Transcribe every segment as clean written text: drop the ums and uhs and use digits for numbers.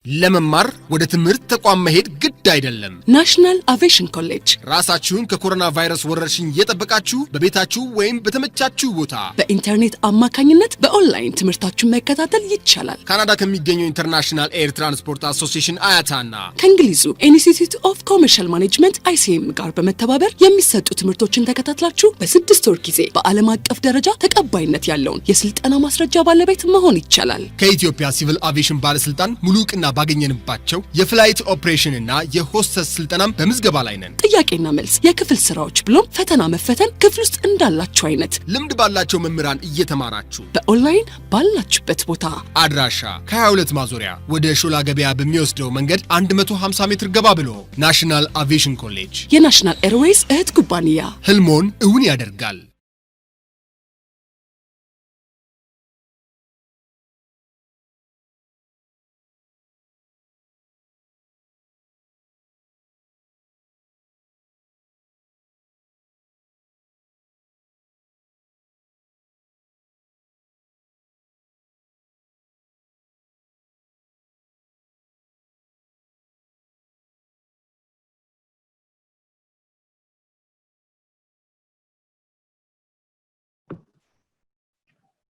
ለመማር ወደ ትምህርት ተቋም መሄድ ግድ አይደለም። ናሽናል አቪዬሽን ኮሌጅ ራሳችሁን ከኮሮና ቫይረስ ወረርሽኝ እየጠበቃችሁ በቤታችሁ ወይም በተመቻችሁ ቦታ በኢንተርኔት አማካኝነት በኦንላይን ትምህርታችሁን መከታተል ይቻላል። ካናዳ ከሚገኘው ኢንተርናሽናል ኤር ትራንስፖርት አሶሲዬሽን አያታና ከእንግሊዙ ኢንስቲትዩት ኦፍ ኮመርሻል ማኔጅመንት ICM ጋር በመተባበር የሚሰጡ ትምህርቶችን ተከታትላችሁ በ6 ወር ጊዜ በዓለም አቀፍ ደረጃ ተቀባይነት ያለውን የስልጠና ማስረጃ ባለቤት መሆን ይቻላል። ከኢትዮጵያ ሲቪል አቪዬሽን ባለስልጣን ሙሉ ዕውቅና ባገኘንባቸው የፍላይት ኦፕሬሽን እና የሆስተስ ስልጠናም በምዝገባ ላይ ነን። ጥያቄና መልስ፣ የክፍል ስራዎች ብሎም ፈተና መፈተን ክፍል ውስጥ እንዳላችሁ አይነት ልምድ ባላቸው መምህራን እየተማራችሁ በኦንላይን ባላችሁበት ቦታ አድራሻ ከ22 ማዞሪያ ወደ ሾላ ገበያ በሚወስደው መንገድ 150 ሜትር ገባ ብሎ ናሽናል አቪዬሽን ኮሌጅ የናሽናል ኤርዌይስ እህት ኩባንያ ህልሞን እውን ያደርጋል።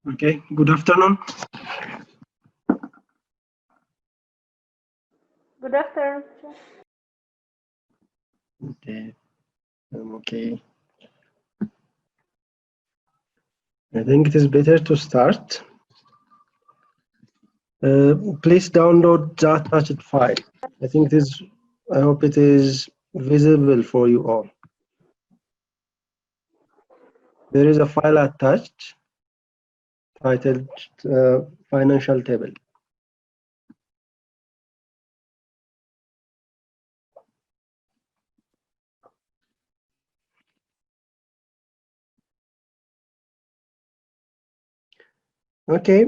Okay, good afternoon. Good afternoon. Okay, okay. I think it is better to start. Please download the attached file. I hope it is visible for you all. There is a file attached titled financial table. Okay,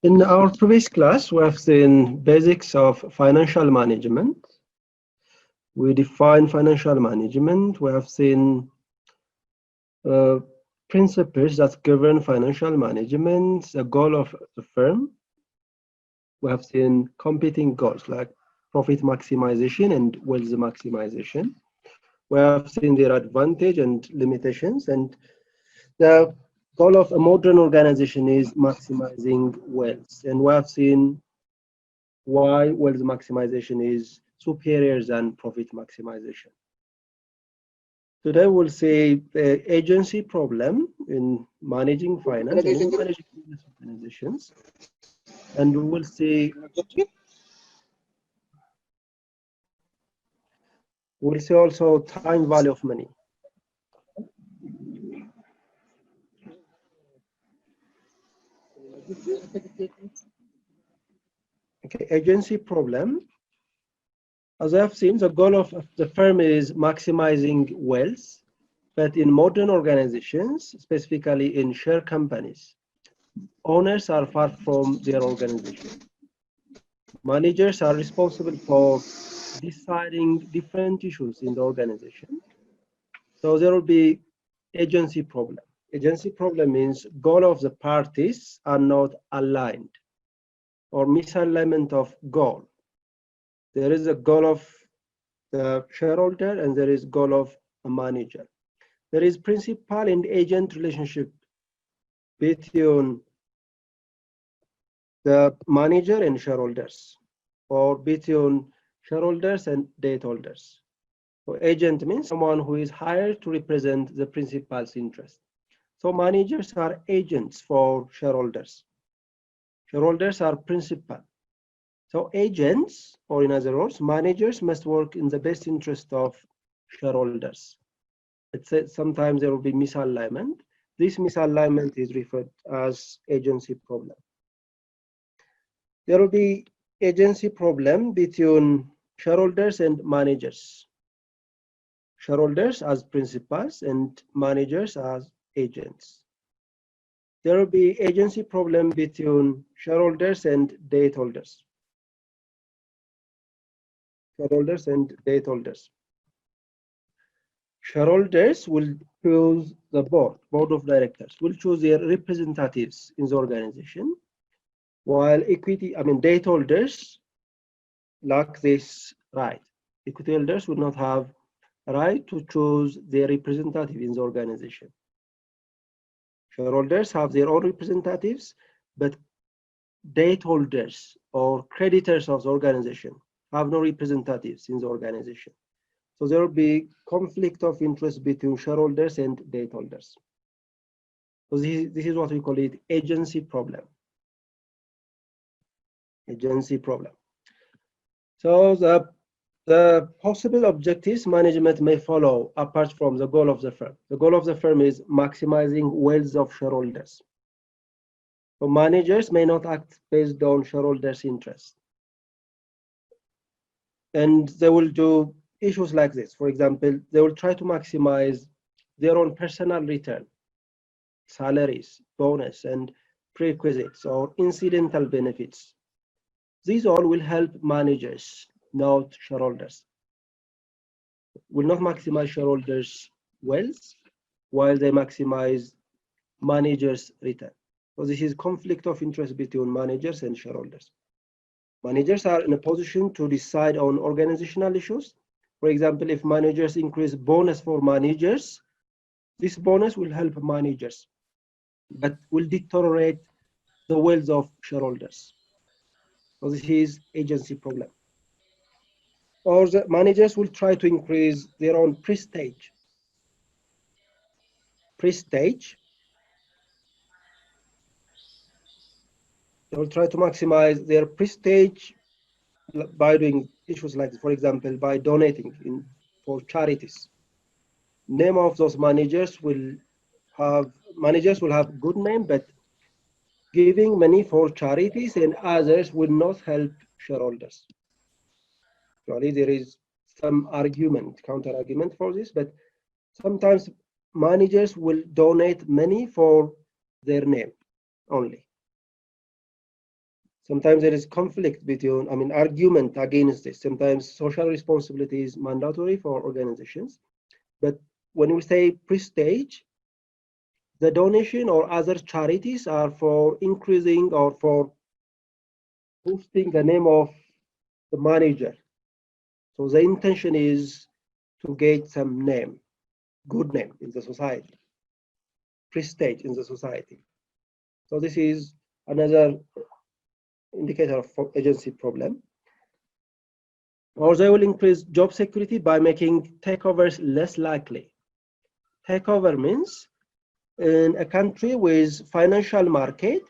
in our previous class we have seen basics of financial management. We define financial management. We have seen principles that govern financial management, the goal of the firm. We have seen competing goals like profit maximization and wealth maximization. We have seen their advantage and limitations, and the goal of a modern organization is maximizing wealth. And we have seen why wealth maximization is superior than profit maximization. Today we'll see the agency problem in managing finance and in managing business organizations, and we will see also time value of money. Okay, agency problem. As I have seen, the goal of the firm is maximizing wealth, but in modern organizations, specifically in share companies, owners are far from their organization. Managers are responsible for deciding different issues in the organization. So there will be agency problem. Agency problem means goal of the parties are not aligned or misalignment of goal. There is a goal of the shareholder and there is goal of a manager. There is principal and agent relationship between the manager and shareholders, or between shareholders and debt holders. So agent means someone who is hired to represent the principal's interest. So managers are agents for shareholders. Shareholders are principal. So agents, or in other words, managers must work in the best interest of shareholders. Sometimes there will be misalignment. This misalignment is referred as agency problem. There will be agency problem between shareholders and managers. Shareholders as principals and managers as agents. There will be agency problem between shareholders and debt holders. Shareholders and debt holders. Shareholders will choose the board of directors, will choose their representatives in the organization. while debt holders lack this right. Equity holders will not have a right to choose their representative in the organization. Shareholders have their own representatives, but debt holders or creditors of the organization have no representatives in the organization. So there will be conflict of interest between shareholders and debt holders. So this is what we call it agency problem. Agency problem. So the possible objectives management may follow apart from the goal of the firm. The goal of the firm is maximizing wealth of shareholders. So managers may not act based on shareholders' interest. And they will do issues like this. For example, they will try to maximize their own personal return, salaries, bonus, and prerequisites or incidental benefits. These all will help managers, not shareholders. Will not maximize shareholders' wealth while they maximize managers' return. So this is conflict of interest between managers and shareholders. Managers are in a position to decide on organizational issues. For example, if managers increase bonus for managers, this bonus will help managers, but will deteriorate the wealth of shareholders. So this is agency problem. Or the managers will try to increase their own prestige. Prestige. They will try to maximize their prestige by doing issues like, for example, by donating for charities. Name of those managers will have good name, but giving money for charities and others will not help shareholders. Actually, there is some argument, counter argument for this, but sometimes managers will donate money for their name only. Sometimes there is conflict between, argument against this. Sometimes social responsibility is mandatory for organizations. But when we say prestige, the donation or other charities are for increasing or for boosting the name of the manager. So the intention is to get some name, good name in the society, prestige in the society. So this is another indicator of agency problem. Or they will increase job security by making takeovers less likely. Takeover means in a country with financial market,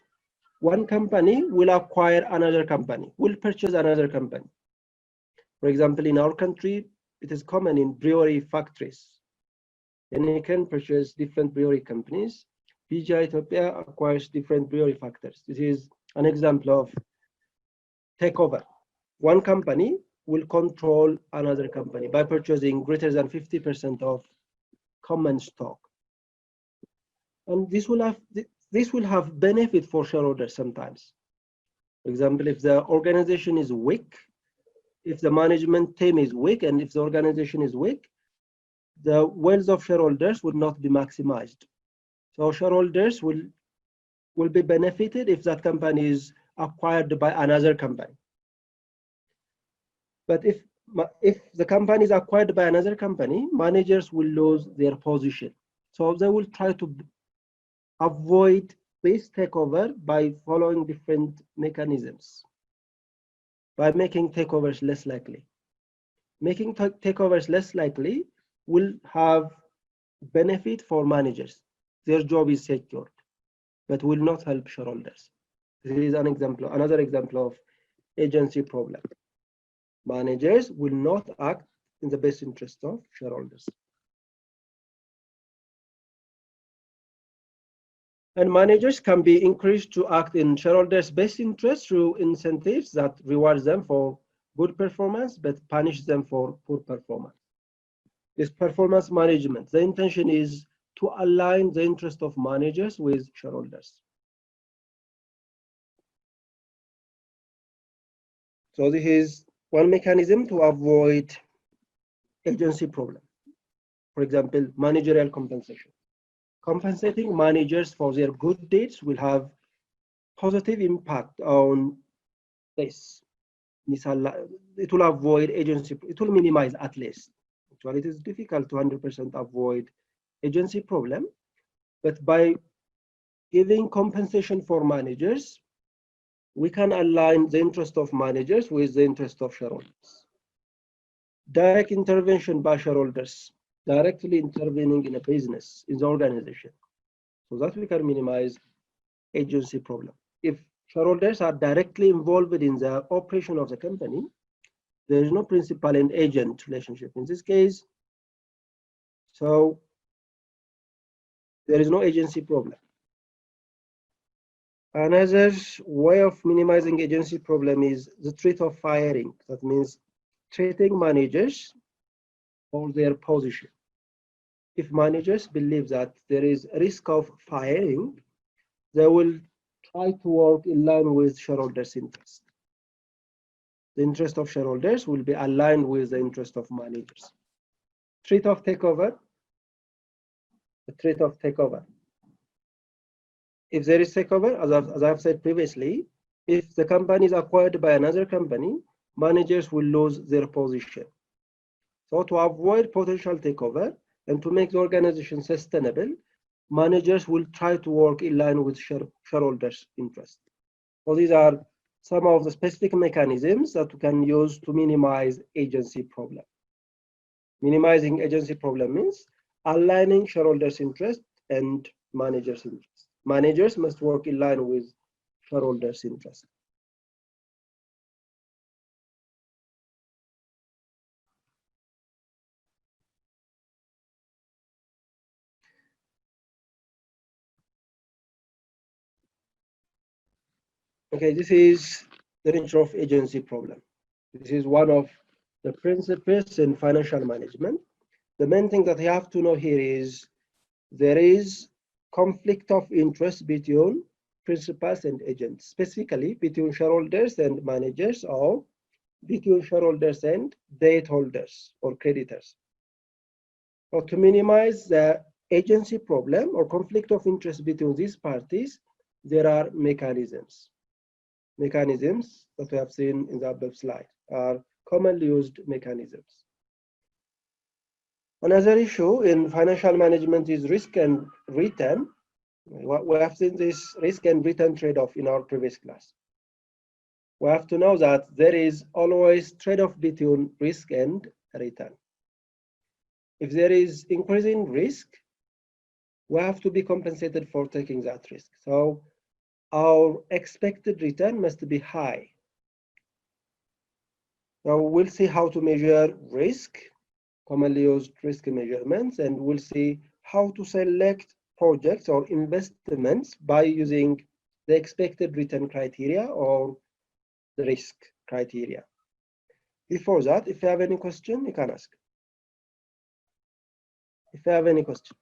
one company will acquire another company, will purchase another company. For example, in our country, it is common in brewery factories. And you can purchase different brewery companies. BGI Ethiopia acquires different brewery factories. This is an example of takeover. One company will control another company by purchasing greater than 50% of common stock. And this will have benefit for shareholders sometimes. For example, if the organization is weak, if the management team is weak, and if the organization is weak, the wealth of shareholders would not be maximized. So shareholders will be benefited if that company is acquired by another company. But if the company is acquired by another company, managers will lose their position. So they will try to avoid this takeover by following different mechanisms, by making takeovers less likely. Making takeovers less likely will have benefit for managers. Their job is secured, but will not help shareholders. This is another example of agency problem. Managers will not act in the best interest of shareholders. And managers can be encouraged to act in shareholders' best interest through incentives that reward them for good performance, but punish them for poor performance. This performance management, the intention is to align the interest of managers with shareholders. So this is one mechanism to avoid agency problem. For example, managerial compensation. Compensating managers for their good deeds will have positive impact on this. It will avoid agency, it will minimize at least. Actually, it is difficult to 100% avoid agency problem, but by giving compensation for managers, we can align the interest of managers with the interest of shareholders. Direct intervention by shareholders, directly intervening in a business, in the organization, so that we can minimize agency problem. If shareholders are directly involved in the operation of the company, there is no principal and agent relationship in this case, so there is no agency problem. Another way of minimizing agency problem is the threat of firing. That means treating managers for their position. If managers believe that there is a risk of firing, they will try to work in line with shareholders' interest. The interest of shareholders will be aligned with the interest of managers. Threat of takeover. The threat of takeover. If there is takeover, as I've said previously, if the company is acquired by another company, managers will lose their position. So to avoid potential takeover and to make the organization sustainable, managers will try to work in line with shareholders' interest. So these are some of the specific mechanisms that we can use to minimize agency problem. Minimizing agency problem means aligning shareholders' interest and managers' interest. Managers must work in line with shareholders' interest. Okay, this is the nature of agency problem. This is one of the principles in financial management. The main thing that you have to know here is there is conflict of interest between principals and agents, specifically between shareholders and managers, or between shareholders and debt holders or creditors. So to minimize the agency problem or conflict of interest between these parties, there are mechanisms. Mechanisms that we have seen in the above slide are commonly used mechanisms. Another issue in financial management is risk and return. We have seen this risk and return trade-off in our previous class. We have to know that there is always trade-off between risk and return. If there is increasing risk, we have to be compensated for taking that risk. So our expected return must be high. Now we'll see how to measure risk, commonly used risk measurements, and we'll see how to select projects or investments by using the expected return criteria or the risk criteria. Before that, if you have any question, you can ask. If you have any questions.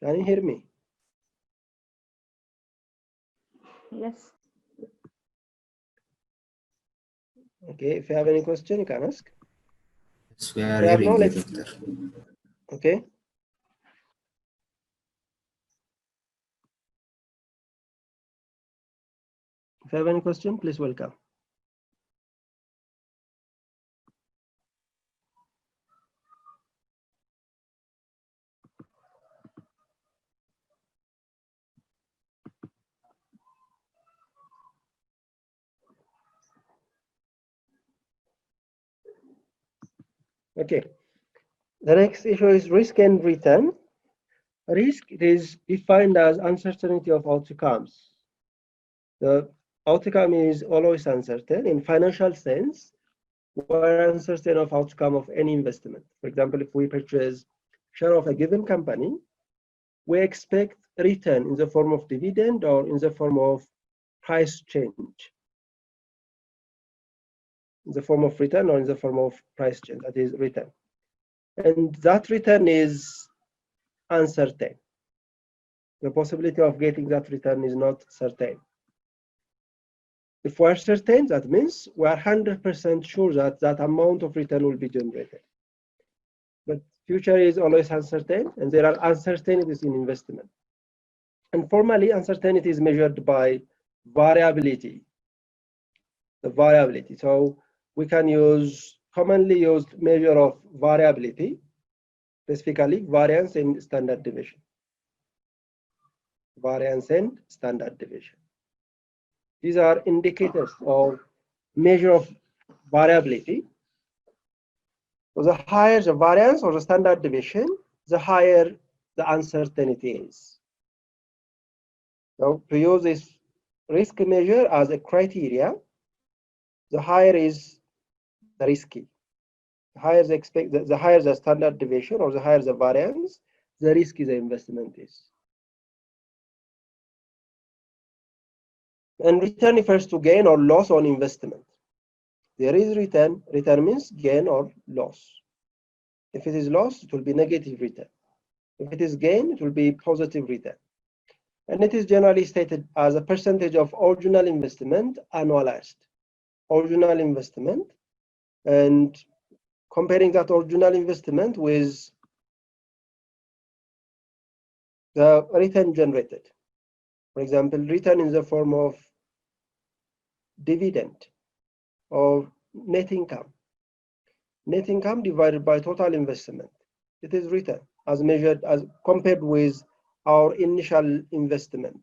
Can you hear me? Yes. Okay, if you have any question, you can ask. Yes, we are hearing you, Doctor. Okay. If you have any question, please welcome. Okay, the next issue is risk and return. Risk is defined as uncertainty of outcomes. The outcome is always uncertain. In financial sense, we're uncertain of outcome of any investment. For example, if we purchase share of a given company, we expect return in the form of dividend or in the form of price change. In the form of return or in the form of price change, that is return. And that return is uncertain. The possibility of getting that return is not certain. If we're certain, that means we're 100% sure that that amount of return will be generated. But future is always uncertain, and there are uncertainties in investment. And formally, uncertainty is measured by variability. The variability. So we can use commonly used measure of variability, specifically variance and standard deviation. Variance and standard deviation. These are indicators of measure of variability. So the higher the variance or the standard deviation, the higher the uncertainty is. So to use this risk measure as a criteria, the higher is the risky. The higher the higher the standard deviation or the higher the variance, the risky the investment is. And return refers to gain or loss on investment. There is return. Return means gain or loss. If it is loss, it will be negative return. If it is gain, it will be positive return. And it is generally stated as a percentage of original investment annualized. Original investment, and comparing that original investment with the return generated. For example, return in the form of dividend or net income. Net income divided by total investment. It is return as measured as compared with our initial investment.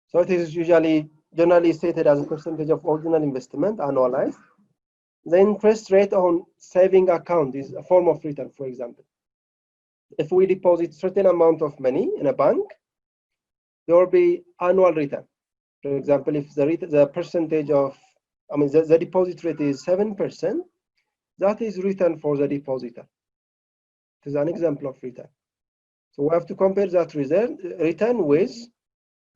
So it is usually generally stated as a percentage of original investment annualized. The interest rate on saving account is a form of return, for example. If we deposit certain amount of money in a bank, there will be annual return. For example, if the percentage of, the deposit rate is 7%, that is return for the depositor. It is an example of return. So we have to compare that return with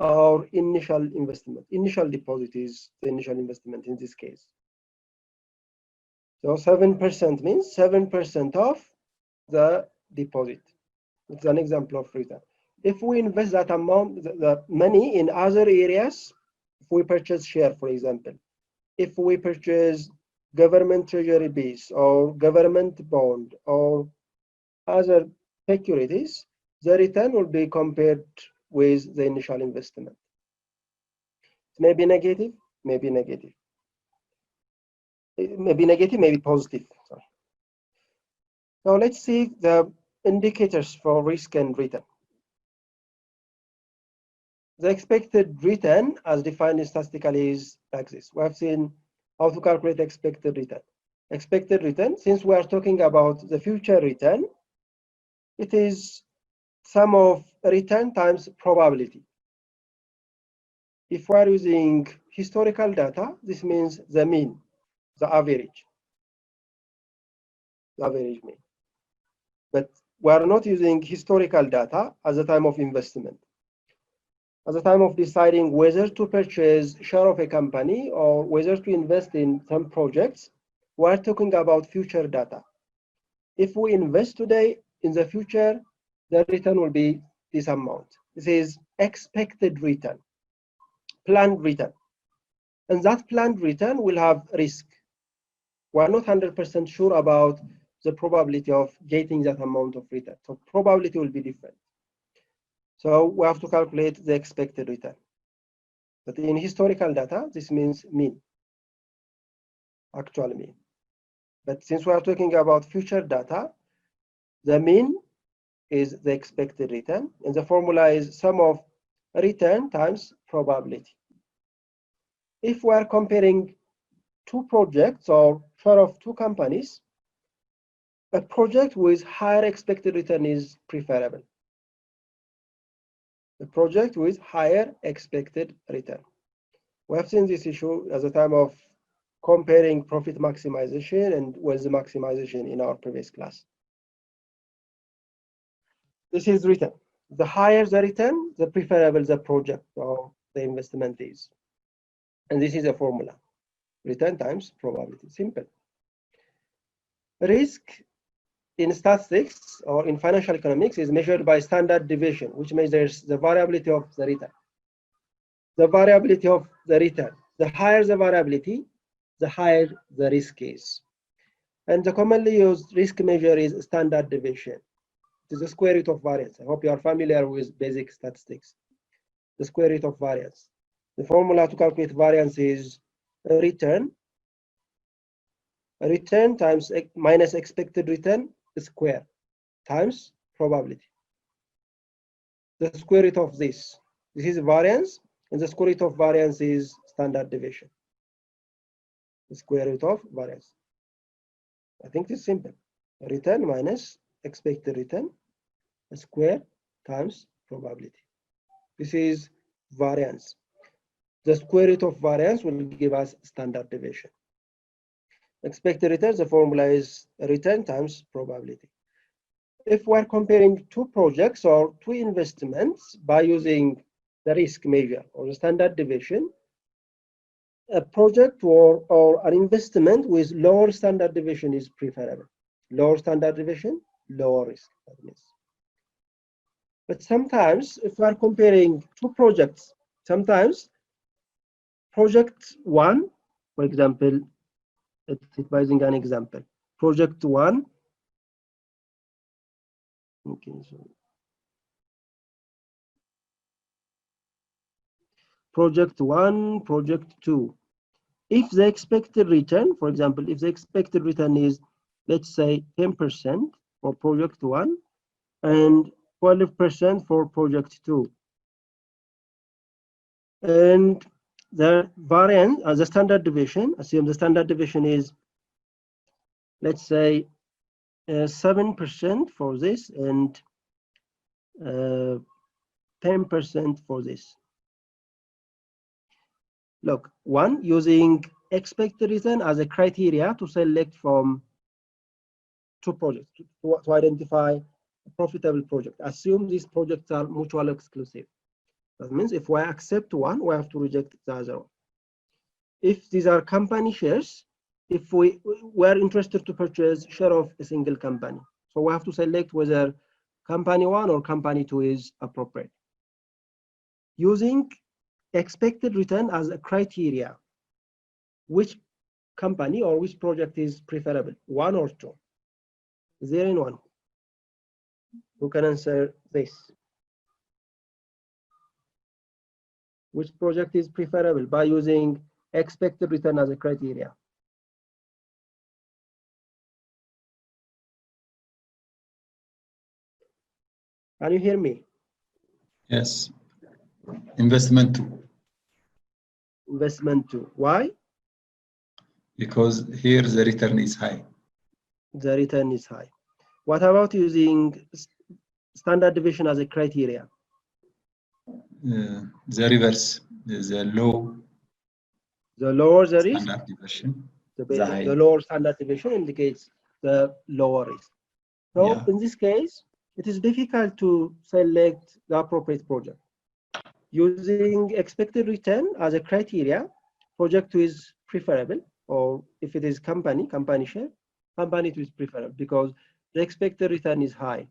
our initial investment. Initial deposit is the initial investment in this case. So 7% means 7% of the deposit. It's an example of return. If we invest that amount, the money in other areas, if we purchase share, for example, if we purchase government treasury bills or government bond or other securities, the return will be compared with the initial investment. It may be negative, maybe negative. It may be negative, maybe positive. Sorry. Now let's see the indicators for risk and return. The expected return as defined statistically is like this. We have seen how to calculate expected return. Expected return, since we are talking about the future return, it is sum of return times probability. If we are using historical data, this means the mean, the average mean. But we are not using historical data at the time of investment. At the time of deciding whether to purchase share of a company or whether to invest in some projects, we are talking about future data. If we invest today, in the future, the return will be this amount. This is expected return, planned return. And that planned return will have risk. We are not 100% sure about the probability of getting that amount of return. So probability will be different. So we have to calculate the expected return. But in historical data, this means mean, actual mean. But since we are talking about future data, the mean is the expected return, and the formula is sum of return times probability. If we are comparing two projects or share of two companies, a project with higher expected return is preferable. The project with higher expected return. We have seen this issue at the time of comparing profit maximization and wealth maximization in our previous class. This is return. The higher the return, the preferable the project or the investment is. And this is a formula. Return times probability. Simple. Risk in statistics or in financial economics is measured by standard deviation, which measures the variability of the return. The variability of the return. The higher the variability, the higher the risk is. And the commonly used risk measure is standard deviation. It is the square root of variance. I hope you are familiar with basic statistics. The square root of variance. The formula to calculate variance is return times minus expected return square times probability. The square root of this is variance, and the square root of variance is standard deviation. The square root of variance. I think it's simple. Return minus expected return square times probability. This is variance. The square root of variance will give us standard deviation. Expected return, the formula is return times probability. If we're comparing two projects or two investments by using the risk measure or the standard deviation, a project or an investment with lower standard deviation is preferable. Lower standard deviation, lower risk. That means. But sometimes, if we are comparing two projects, sometimes project one, for example, by using an example, project one. Okay, so project one, project two. If the expected return, for example, if the expected return is, let's say, 10% for project one and 12% for project two, and the variance as a standard deviation, assume the standard deviation is, let's say, 7% for this and 10% for this. Look, one, using expected return as a criteria to select from two projects to identify a profitable project. Assume these projects are mutually exclusive. That means if we accept one, we have to reject the other one. If these are company shares, if we are interested to purchase share of a single company, so we have to select whether company one or company two is appropriate. Using expected return as a criteria, which company or which project is preferable, one or two? Is there anyone who can answer this? Which project is preferable by using expected return as a criteria? Can you hear me? Yes. Investment two. Investment two. Why? Because here the return is high. The return is high. What about using standard deviation as a criteria? The reverse is the low. The lower the risk, Standard deviation. the lower standard deviation indicates the lower risk. So Yeah. in this case, it is difficult to select the appropriate project. Using expected return as a criteria, project two is preferable, or if it is company share, company two is preferable because the expected return is high,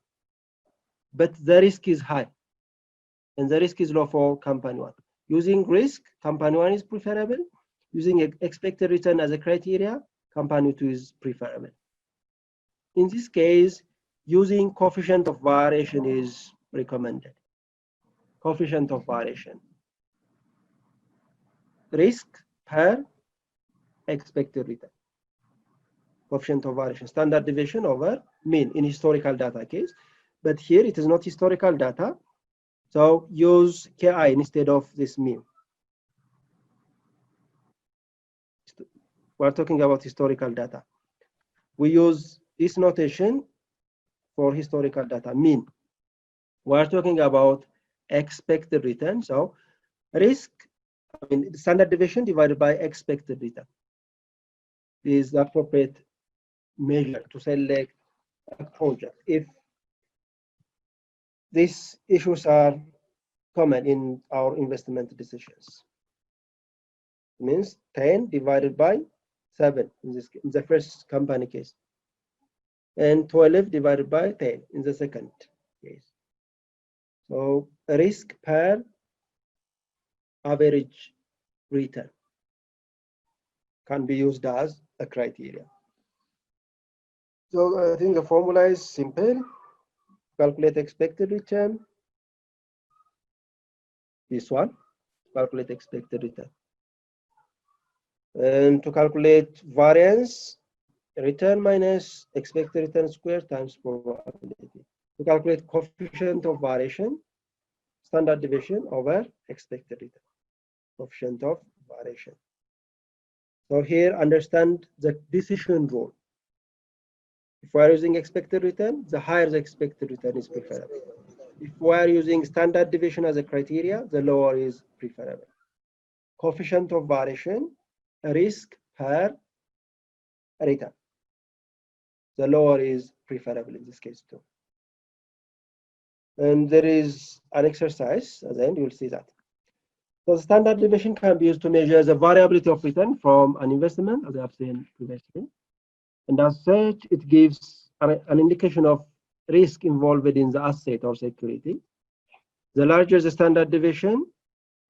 but the risk is high, and the risk is low for company one. Using risk, company one is preferable. Using expected return as a criteria, company two is preferable. In this case, using coefficient of variation is recommended. Coefficient of variation. Risk per expected return. Coefficient of variation. Standard deviation over mean in historical data case. But here it is not historical data. So use KI instead of this mean. We're talking about historical data. We use this notation for historical data, mean. We're talking about expected return. So risk, standard deviation divided by expected return is the appropriate measure to select a project. If these issues are common in our investment decisions, it means 10 divided by 7 in the first company case, and 12 divided by 10 in the second case. So risk per average return can be used as a criteria. So I think the formula is simple. calculate expected return. This one, calculate expected return. And to calculate variance, return minus expected return squared times probability. To calculate coefficient of variation, standard deviation over expected return, coefficient of variation. So here, understand the decision rule. If we are using expected return, the higher the expected return is preferable. If we are using standard deviation as a criteria, the lower is preferable. Coefficient of variation, risk per return. The lower is preferable in this case too. And there is an exercise, at the end you will see that. So the standard deviation can be used to measure the variability of return from an investment, as I have seen previously. And as such, it gives an indication of risk involved in the asset or security. The larger the standard deviation,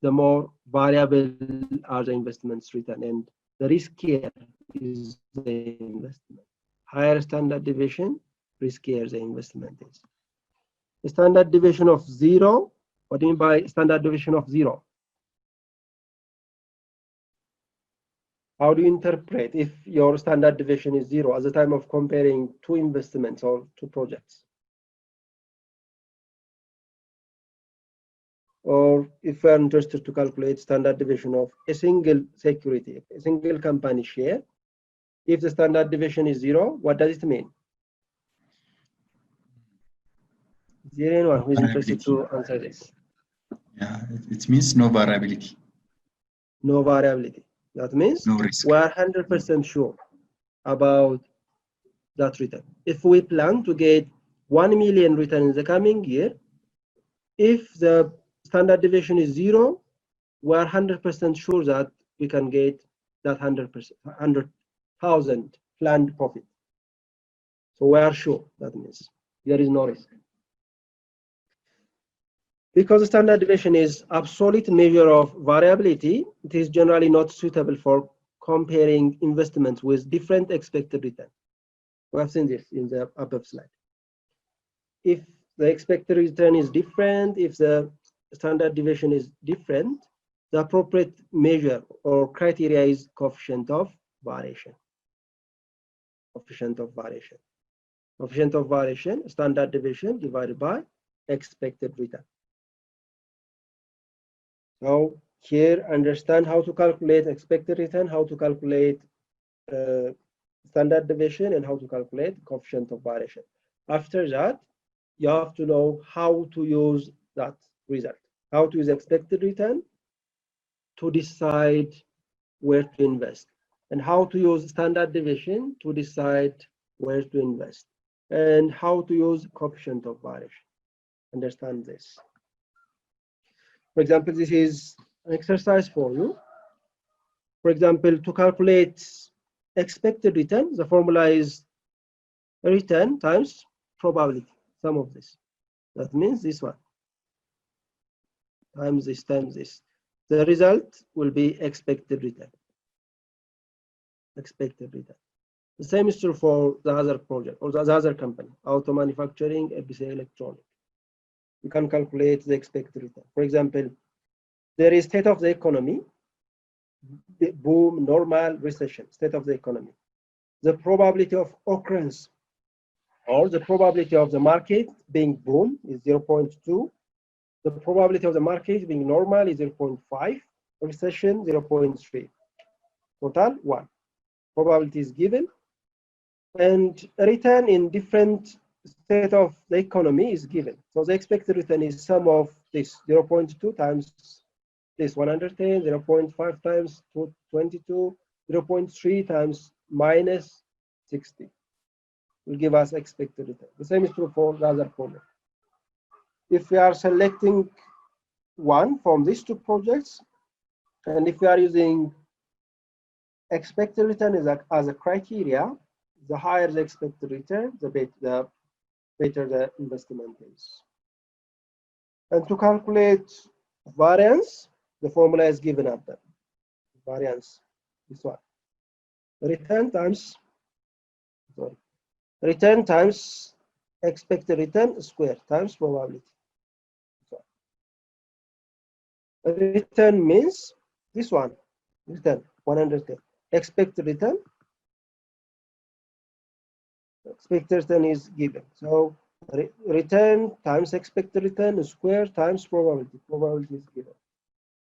the more variable are the investment's return, and the riskier is the investment. Higher standard deviation, riskier the investment is. The standard deviation of 0, what do you mean by standard deviation of 0? How do you interpret if your standard deviation is 0 at the time of comparing two investments or two projects? Or if we are interested to calculate standard deviation of a single security, a single company share, if the standard deviation is 0, what does it mean? Is there anyone who is interested to answer this? Yeah, it means no variability. No variability. That means no risk. We are 100% sure about that return. If we plan to get 1 million return in the coming year, if the standard deviation is 0, we are 100% sure that we can get that 100,000 planned profit. So we are sure, that means there is no risk. Because the standard deviation is absolute measure of variability, it is generally not suitable for comparing investments with different expected return. We have seen this in the above slide. If the expected return is different, if the standard deviation is different, the appropriate measure or criteria is coefficient of variation. Coefficient of variation. Coefficient of variation, standard deviation divided by expected return. So here, understand how to calculate expected return, how to calculate standard deviation, and how to calculate coefficient of variation. After that, you have to know how to use that result, how to use expected return to decide where to invest, and how to use standard deviation to decide where to invest, and how to use coefficient of variation. Understand this. For example, this is an exercise for you. For example, to calculate expected return, the formula is return times probability, sum of this. That means this one times this times this. The result will be expected return. Expected return. The same is true for the other project or the other company, auto manufacturing, ABC electronic. You can calculate the expected return. For example, there is state of the economy, boom, normal, recession, state of the economy. The probability of occurrence or the probability of the market being boom is 0.2. The probability of the market being normal is 0.5. Recession 0.3. Total 1. Probability is given. And return in different state of the economy is given. So the expected return is sum of this 0.2 times this 110, 0.5 times 22, 0.3 times minus 60 will give us expected return. The same is true for the other project. If we are selecting one from these two projects, and if we are using expected return as a criteria, the higher the expected return, the better the investment is. And to calculate variance, the formula is given up there. Variance, this one. Return times expected return square times probability. So, return means this one, return 110. Expected return is given. So return times expected return square times probability. Probability is given.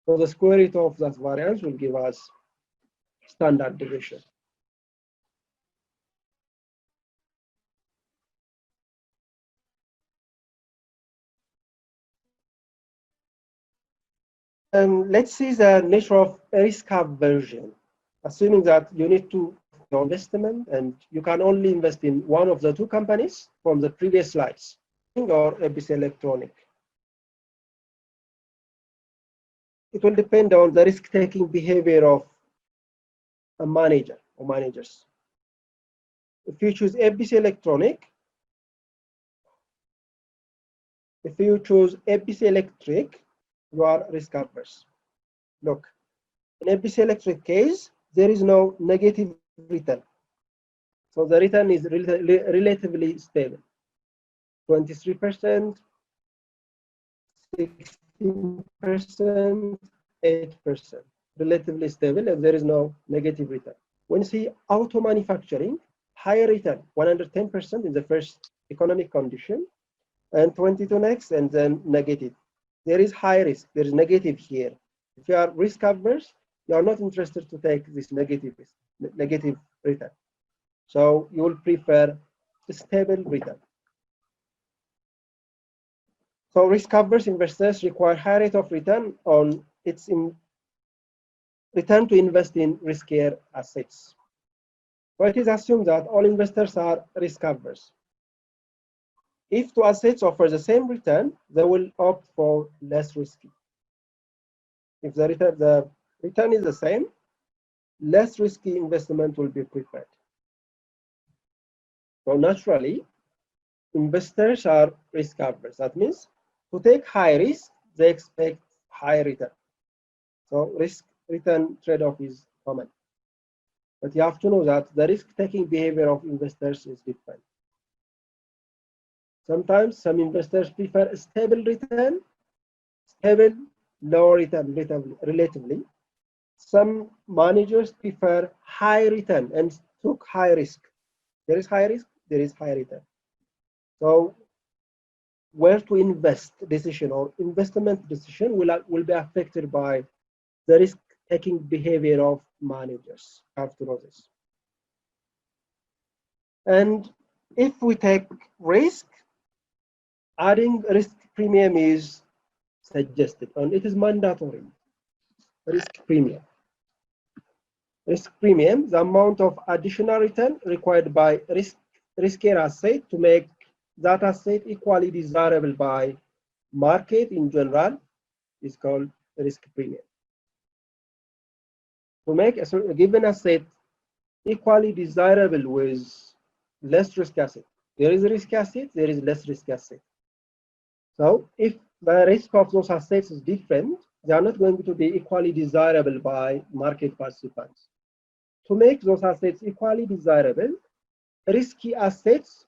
So the square root of that variance will give us standard deviation. Let's see the nature of risk aversion. Assuming that you need to do investment and you can only invest in one of the two companies from the previous slides, or ABC Electronic. It will depend on the risk-taking behavior of a manager or managers. If you choose ABC Electronic, if you choose ABC Electric, you are risk averse. Look, in ABC Electric case, there is no negative return. So the return is relatively stable. 23%, 16%, 8%. Relatively stable, and there is no negative return. When you see auto manufacturing, higher return, 110% in the first economic condition, and 22 next, and then negative. There is high risk, there is negative here. If you are risk averse, you are not interested to take this negative risk, negative return. So you will prefer stable return. So risk averse investors require high rate of return on its return to invest in riskier assets. So it is assumed that all investors are risk averse. If two assets offer the same return, they will opt for less risky. If the return is the same, less risky investment will be preferred. So naturally, investors are risk averse. That means to take high risk, they expect high return. So risk return trade-off is common. But you have to know that the risk-taking behavior of investors is different. Sometimes some investors prefer a stable return, stable, low return relatively. Some managers prefer high return and took high risk. There is high risk, there is high return. So where to invest decision or investment decision will be affected by the risk-taking behavior of managers. You have to know this. And if we take risk, adding risk premium is suggested, and it is mandatory. Risk premium. Risk premium, the amount of additional return required by riskier asset to make that asset equally desirable by market in general, is called risk premium. To make a given asset equally desirable with less risk asset. There is a risk asset, there is less risk asset. So if the risk of those assets is different, they are not going to be equally desirable by market participants. To make those assets equally desirable, risky assets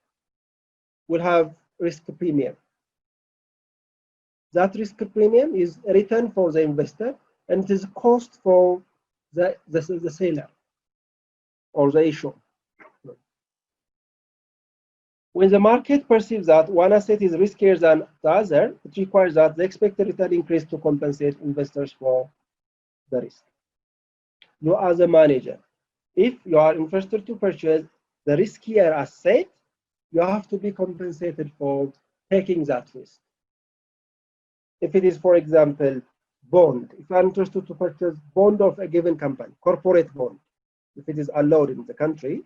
will have risk premium. That risk premium is a return for the investor, and it is cost for the seller or the issuer. When the market perceives that one asset is riskier than the other, it requires that the expected return increase to compensate investors for the risk. You as a manager, if you are interested to purchase the riskier asset, you have to be compensated for taking that risk. If it is, for example, bond, if you are interested to purchase bond of a given company, corporate bond, if it is allowed in the country,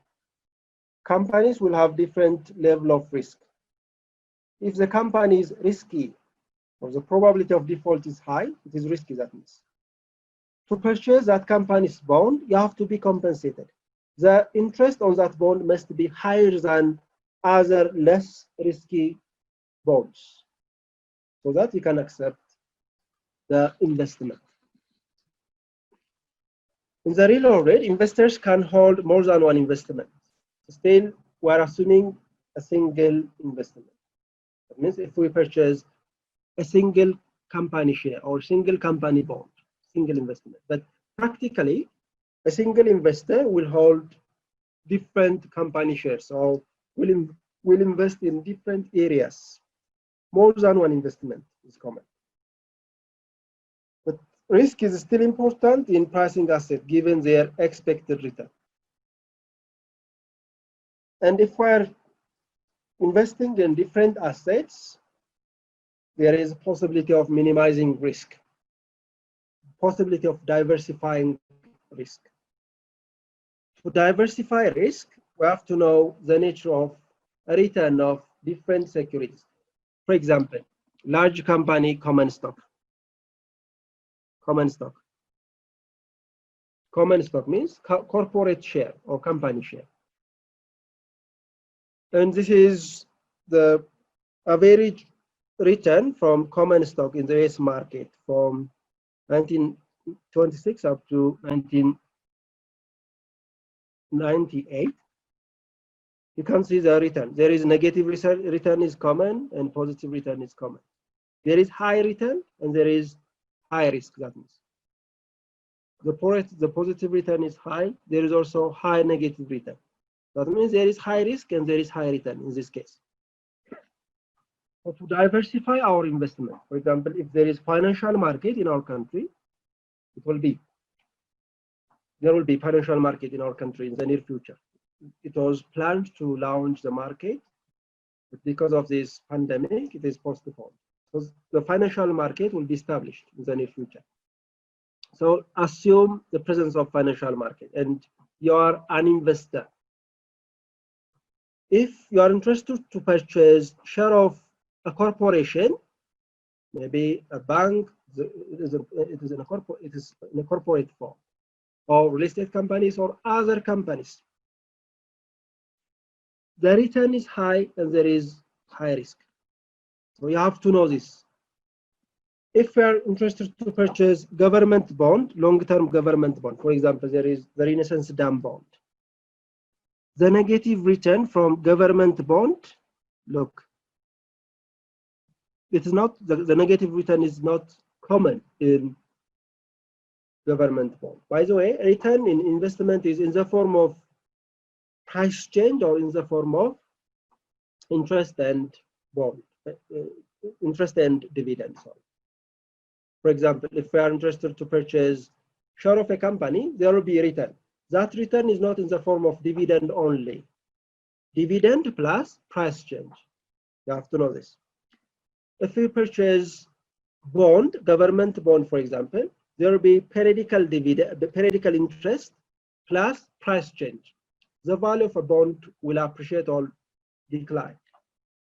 companies will have different level of risk. If the company is risky or the probability of default is high, it is risky, that means. To purchase that company's bond, you have to be compensated. The interest on that bond must be higher than other less risky bonds, so that you can accept the investment. In the real world, investors can hold more than one investment. Still, we are assuming a single investment. That means if we purchase a single company share or single company bond, single investment. But practically, a single investor will hold different company shares or will invest in different areas. More than one investment is common. But risk is still important in pricing assets given their expected return. And if we're investing in different assets, there is a possibility of minimizing risk, possibility of diversifying risk. To diversify risk, we have to know the nature of a return of different securities. For example, large company common stock. Common stock. Common stock means corporate share or company share. And this is the average return from common stock in the US market from 1926 up to 1998. You can see the return. There is negative return is common and positive return is common. There is high return and there is high risk. That means the positive return is high. There is also high negative return. That means there is high risk and there is high return in this case. So to diversify our investment, for example, if there is financial market in our country, there will be financial market in our country in the near future. It was planned to launch the market, but because of this pandemic, it is postponed. So the financial market will be established in the near future. So assume the presence of financial market and you are an investor. If you are interested to purchase share of a corporation, maybe a bank, it is in a corporate form, or real estate companies or other companies, the return is high and there is high risk. So you have to know this. If you are interested to purchase government bond, long-term government bond, for example, there is the Renaissance Dam bond. The negative return from government bond, look, it is not, the negative return is not common in government bond. By the way, return in investment is in the form of price change or in the form of interest and bond, interest and dividend. Sorry. For example, if we are interested to purchase share of a company, there will be a return. That return is not in the form of dividend only. Dividend plus price change. You have to know this. If we purchase bond, government bond, for example, there will be periodical dividend, periodical interest plus price change. The value of a bond will appreciate or decline.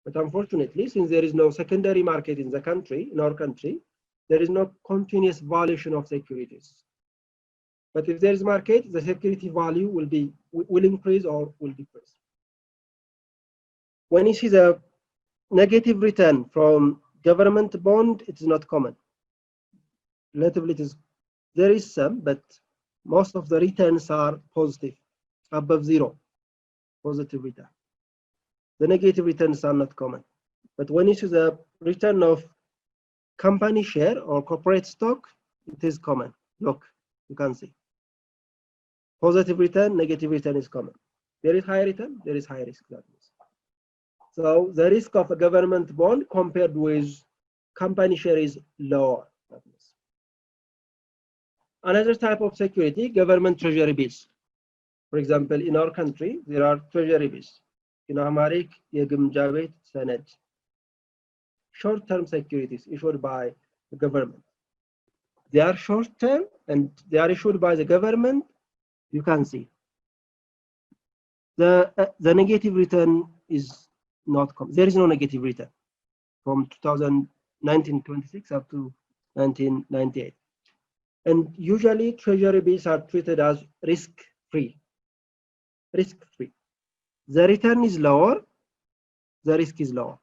But unfortunately, since there is no secondary market in the country, in our country, there is no continuous valuation of securities. But if there is market, the security value will increase or will decrease. When you see the negative return from government bond, it is not common. Relatively, there is some, but most of the returns are positive, above zero, positive return. The negative returns are not common. But when you see the return of company share or corporate stock, it is common. Look, you can see. Positive return, negative return is common. There is high return, there is high risk. That means. So the risk of a government bond compared with company share is lower. That means. Another type of security, government treasury bills. For example, in our country, there are treasury bills. In Amharic, የግምጃ ቤት ሰነድ, short-term securities issued by the government. They are short-term and they are issued by the government. You can see the negative return is not common. There is no negative return from 1926 up to 1998. And usually treasury bills are treated as risk-free. Risk-free. The return is lower, the risk is lower.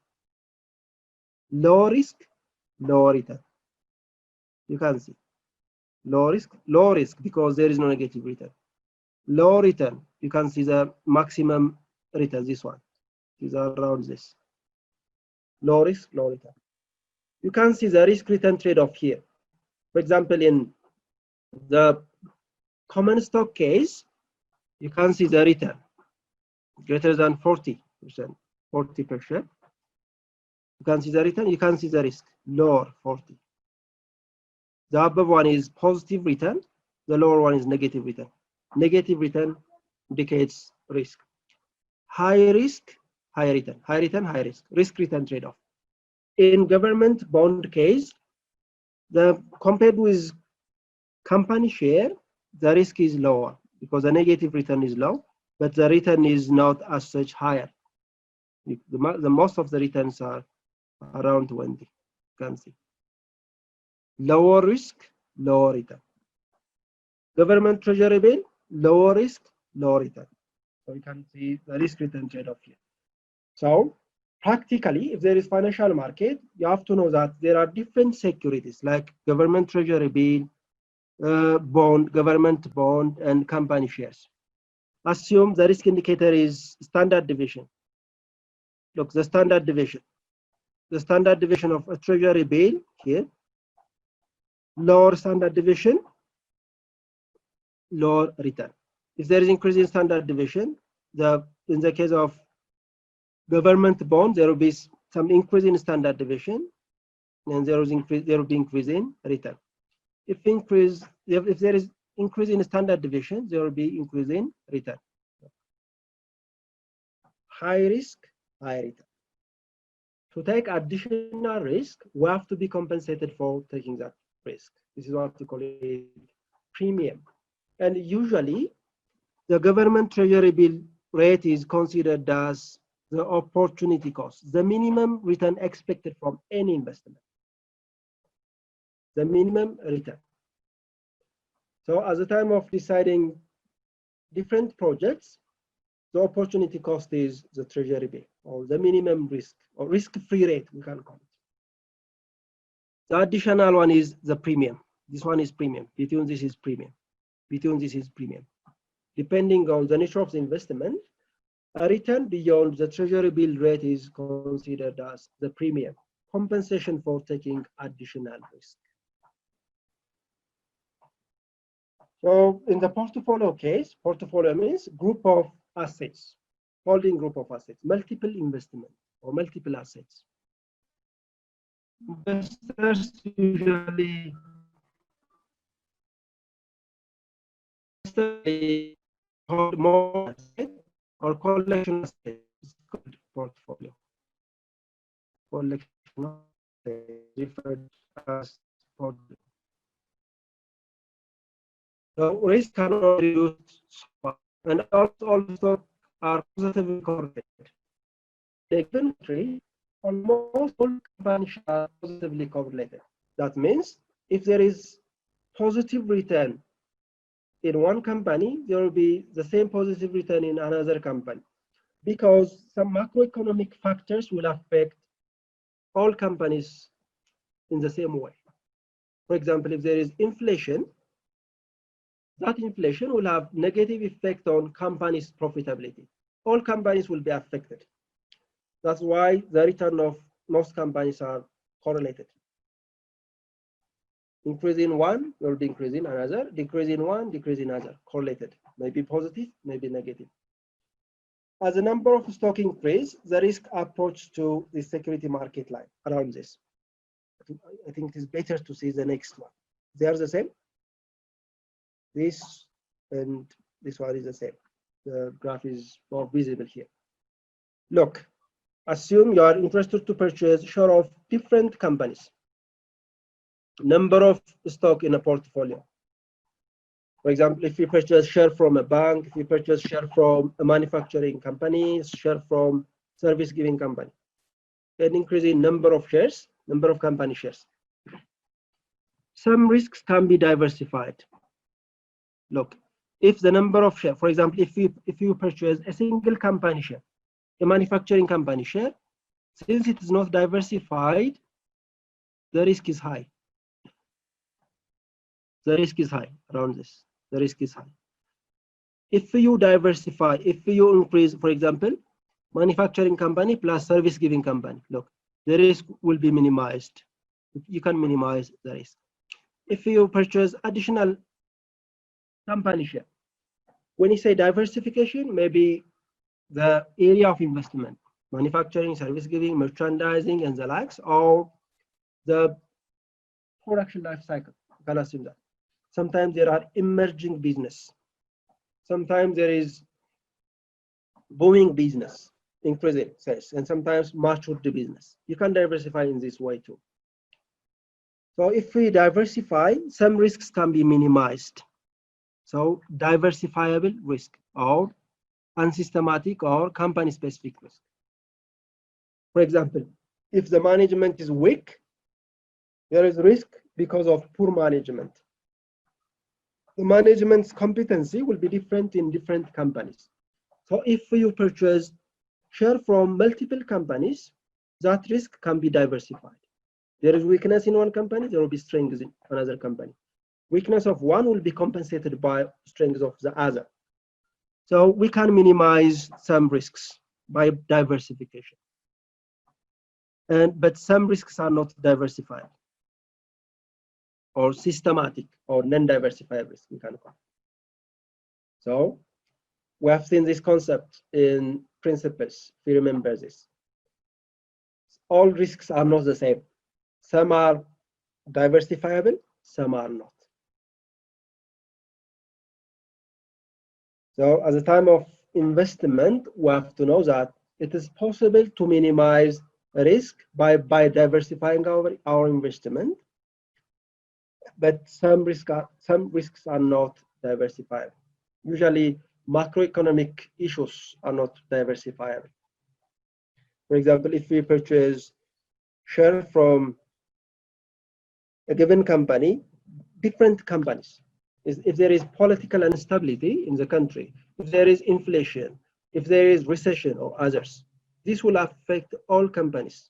Low risk, lower return. You can see. Low risk because there is no negative return. Low return, you can see the maximum return, this one. is around this. Low risk, low return. You can see the risk return trade-off here. For example, in the common stock case, you can see the return greater than 40%, 40%. You can see the return, you can see the risk, lower 40. The above one is positive return, the lower one is negative return. Negative return indicates risk. High risk, high return, high return, high risk, risk return trade-off. In government bond case, the compared with company share, the risk is lower because the negative return is low, but the return is not as such higher. The most of the returns are around 20, you can see. Lower risk, lower return. Government treasury bill, lower risk, lower return. So you can see the risk return trade-off here. So practically, if there is financial market, you have to know that there are different securities like government treasury bill, bond, government bond, and company shares. Assume the risk indicator is standard deviation. Look, the standard deviation. The standard deviation of a treasury bill here, lower standard deviation, lower return. If there is increase in standard deviation, in the case of government bond, there will be some increase in standard deviation, and there will be increase in return. If there is increase in standard deviation, there will be increase in return. High risk, high return. To take additional risk, we have to be compensated for taking that risk. This is what we call it premium. And usually, the government treasury bill rate is considered as the opportunity cost, the minimum return expected from any investment. The minimum return. So at the time of deciding different projects, the opportunity cost is the treasury bill, or the minimum risk, or risk-free rate, we can call it. The additional one is the premium. This one is premium. Between this is premium. Between this is premium. Depending on the nature of the investment, a return beyond the treasury bill rate is considered as the premium, compensation for taking additional risk. So in the portfolio case, portfolio means group of assets, holding group of assets, multiple investment or multiple assets. Investors usually hold more assets or collection assets called portfolio. Collection assets referred as portfolio. So risk cannot be reduced, and also are positively correlated. The inventory, almost all companies are positively correlated. That means if there is positive return in one company, there will be the same positive return in another company, because some macroeconomic factors will affect all companies in the same way. For example, if there is inflation, that inflation will have negative effect on companies' profitability. All companies will be affected. That's why the return of most companies are correlated. Increase in one, there will be increase in another, decrease in one, decrease in another, correlated. Maybe positive, maybe negative. As the number of stock increase, the risk approach to the security market line around this. I think it is better to see the next one. They are the same. This and this one is the same. The graph is more visible here. Look, assume you are interested to purchase share of different companies. Number of stock in a portfolio. For example, if you purchase share from a bank, if you purchase share from a manufacturing company, share from service giving company, an increase in number of shares, number of company shares. Some risks can be diversified. Look, if the number of shares, for example, if you purchase a single company share, a manufacturing company share, since it is not diversified, the risk is high. The risk is high around this. The risk is high. If you diversify, if you increase, for example, manufacturing company plus service giving company. Look, the risk will be minimized. You can minimize the risk. If you purchase additional company share, when you say diversification, maybe the area of investment, manufacturing, service giving, merchandising, and the likes, or the production life cycle. You can assume that. Sometimes there are emerging business. Sometimes there is booming business, increasing sales, and sometimes matured business. You can diversify in this way too. So if we diversify, some risks can be minimized. So diversifiable risk or unsystematic or company specific risk. For example, if the management is weak, there is risk because of poor management. The management's competency will be different in different companies. So if you purchase share from multiple companies, that risk can be diversified. There is weakness in one company, there will be strength in another company. Weakness of one will be compensated by strength of the other. So we can minimize some risks by diversification. But some risks are not diversified or systematic or non-diversified risk, we can call. So we have seen this concept in principles, if you remember this. All risks are not the same. Some are diversifiable, some are not. So at the time of investment, we have to know that it is possible to minimize risk by diversifying our investment, but some risks are not diversifiable. Usually, macroeconomic issues are not diversifiable. For example, if we purchase share from a given company, different companies, if there is political instability in the country, if there is inflation, if there is recession or others, this will affect all companies.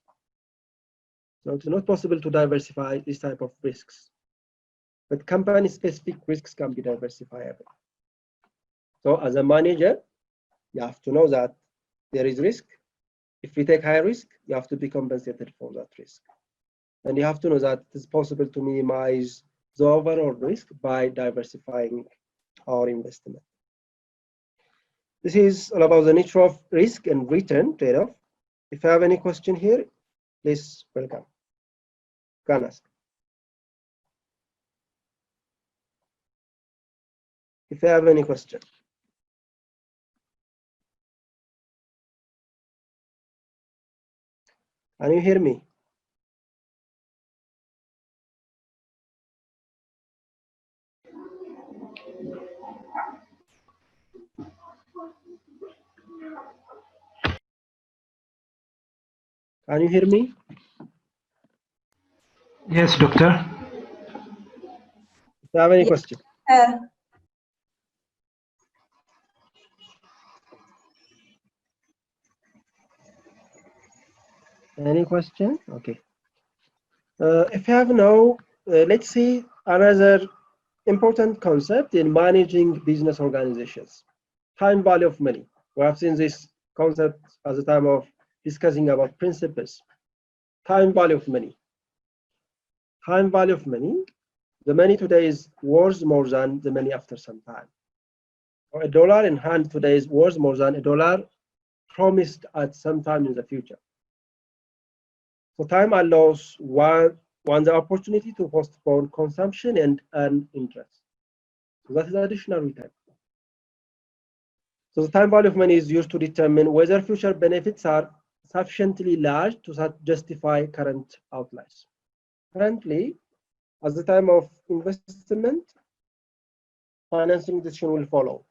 So it's not possible to diversify this type of risks. But company-specific risks can be diversifiable. So as a manager, you have to know that there is risk. If we take high risk, you have to be compensated for that risk. And you have to know that it is possible to minimize the overall risk by diversifying our investment. This is all about the nature of risk and return trade-off. If you have any question here, please welcome. You can ask. If you have any question. Can you hear me? Can you hear me? Yes, doctor. If you have any question. Any question? Okay. If you have no, let's see another important concept in managing business organizations. Time value of money. We have seen this concept at the time of discussing about principles. Time value of money. Time value of money. The money today is worth more than the money after some time. Or $1 in hand today is worth more than $1 promised at some time in the future. So time allows one the opportunity to postpone consumption and earn interest. So that is additional return. So the time value of money is used to determine whether future benefits are sufficiently large to justify current outlays. Currently, at the time of investment, financing decision will follow.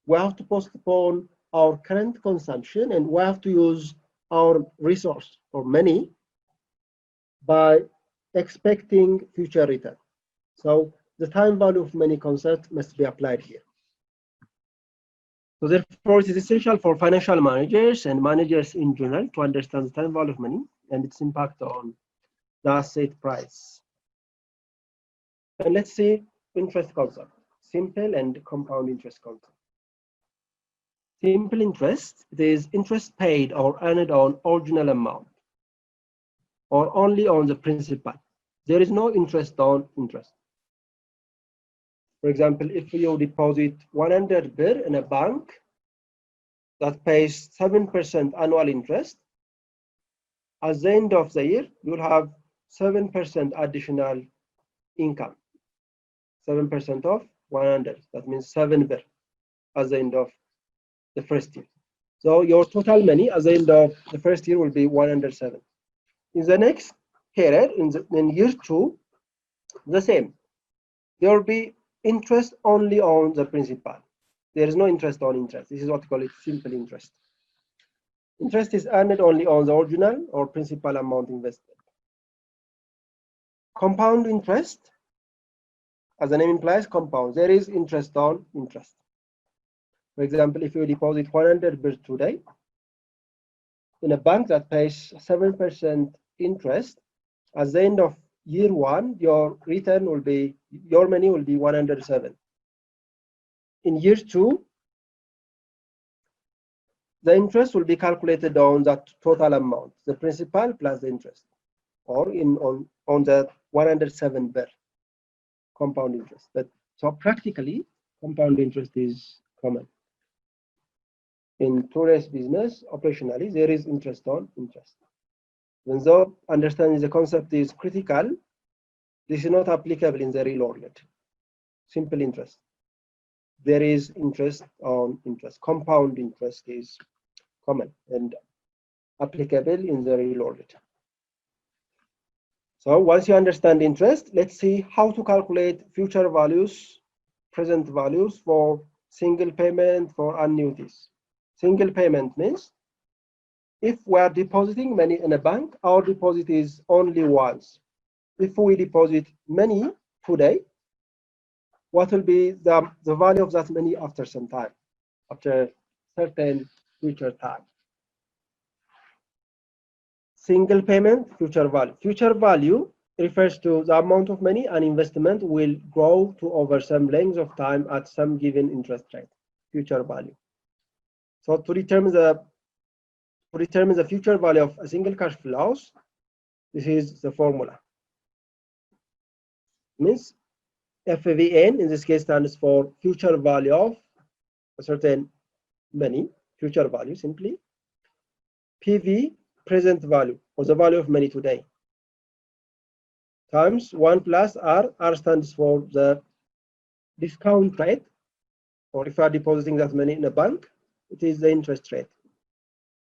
We have to postpone our current consumption and we have to use our resource or money by expecting future return. So the time value of money concept must be applied here. So therefore, it is essential for financial managers and managers in general to understand the time value of money and its impact on the asset price. And let's see interest concept, simple and compound interest concept. Simple interest, it is interest paid or earned on original amount or only on the principal. There is no interest on interest. For example, if you deposit 100 birr in a bank that pays 7% annual interest, at the end of the year, you'll have 7% additional income. 7% of 100, that means 7 birr at the end of the first year. So your total money at the end of the first year will be 107. In the next period, in year 2, the same. There will be interest only on the principal. There is no interest on interest. This is what we call it simple interest. Interest is earned only on the original or principal amount invested. Compound interest, as the name implies, compound. There is interest on interest. For example, if you deposit 100 birr today in a bank that pays 7% interest, at the end of year 1, your return will be, your money will be 107. In year 2, the interest will be calculated on that total amount, the principal plus the interest, or on the 107 birr compound interest. But so practically, compound interest is common. In tourist business, operationally, there is interest on interest. Even though understanding the concept is critical, this is not applicable in the real world. Simple interest. There is interest on interest. Compound interest is common and applicable in the real world. So once you understand interest, let's see how to calculate future values, present values for single payment, for annuities. Single payment means if we are depositing money in a bank, our deposit is only once. If we deposit money today, what will be the value of that money after some time, after certain future time? Single payment, future value. Future value refers to the amount of money an investment will grow to over some length of time at some given interest rate. Future value. So to determine the future value of a single cash flows, this is the formula. Means FVN in this case stands for future value of a certain money, future value simply. PV, present value, or the value of money today, times 1 plus R. R stands for the discount rate, or if you are depositing that money in a bank, it is the interest rate.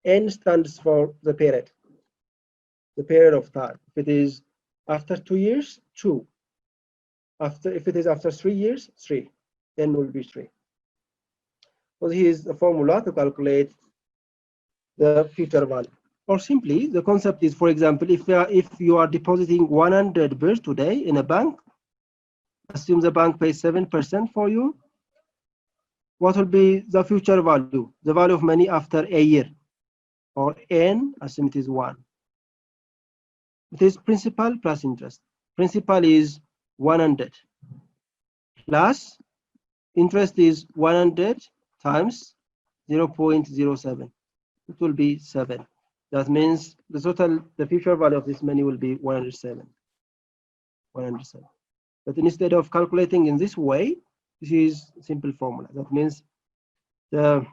N stands for the period of time. If it is after 2 years, 2. If it is after 3 years, 3. N will be 3. So here is the formula to calculate the future value. Or simply, the concept is, for example, if you are depositing 100 birr today in a bank, assume the bank pays 7% for you, what will be the future value, the value of money after a year? Or N, assume it is 1. It is principal plus interest. Principal is 100 plus interest is 100 times 0.07. It will be 7. That means the future value of this money will be 107. 107. But instead of calculating in this way, this is a simple formula. That means the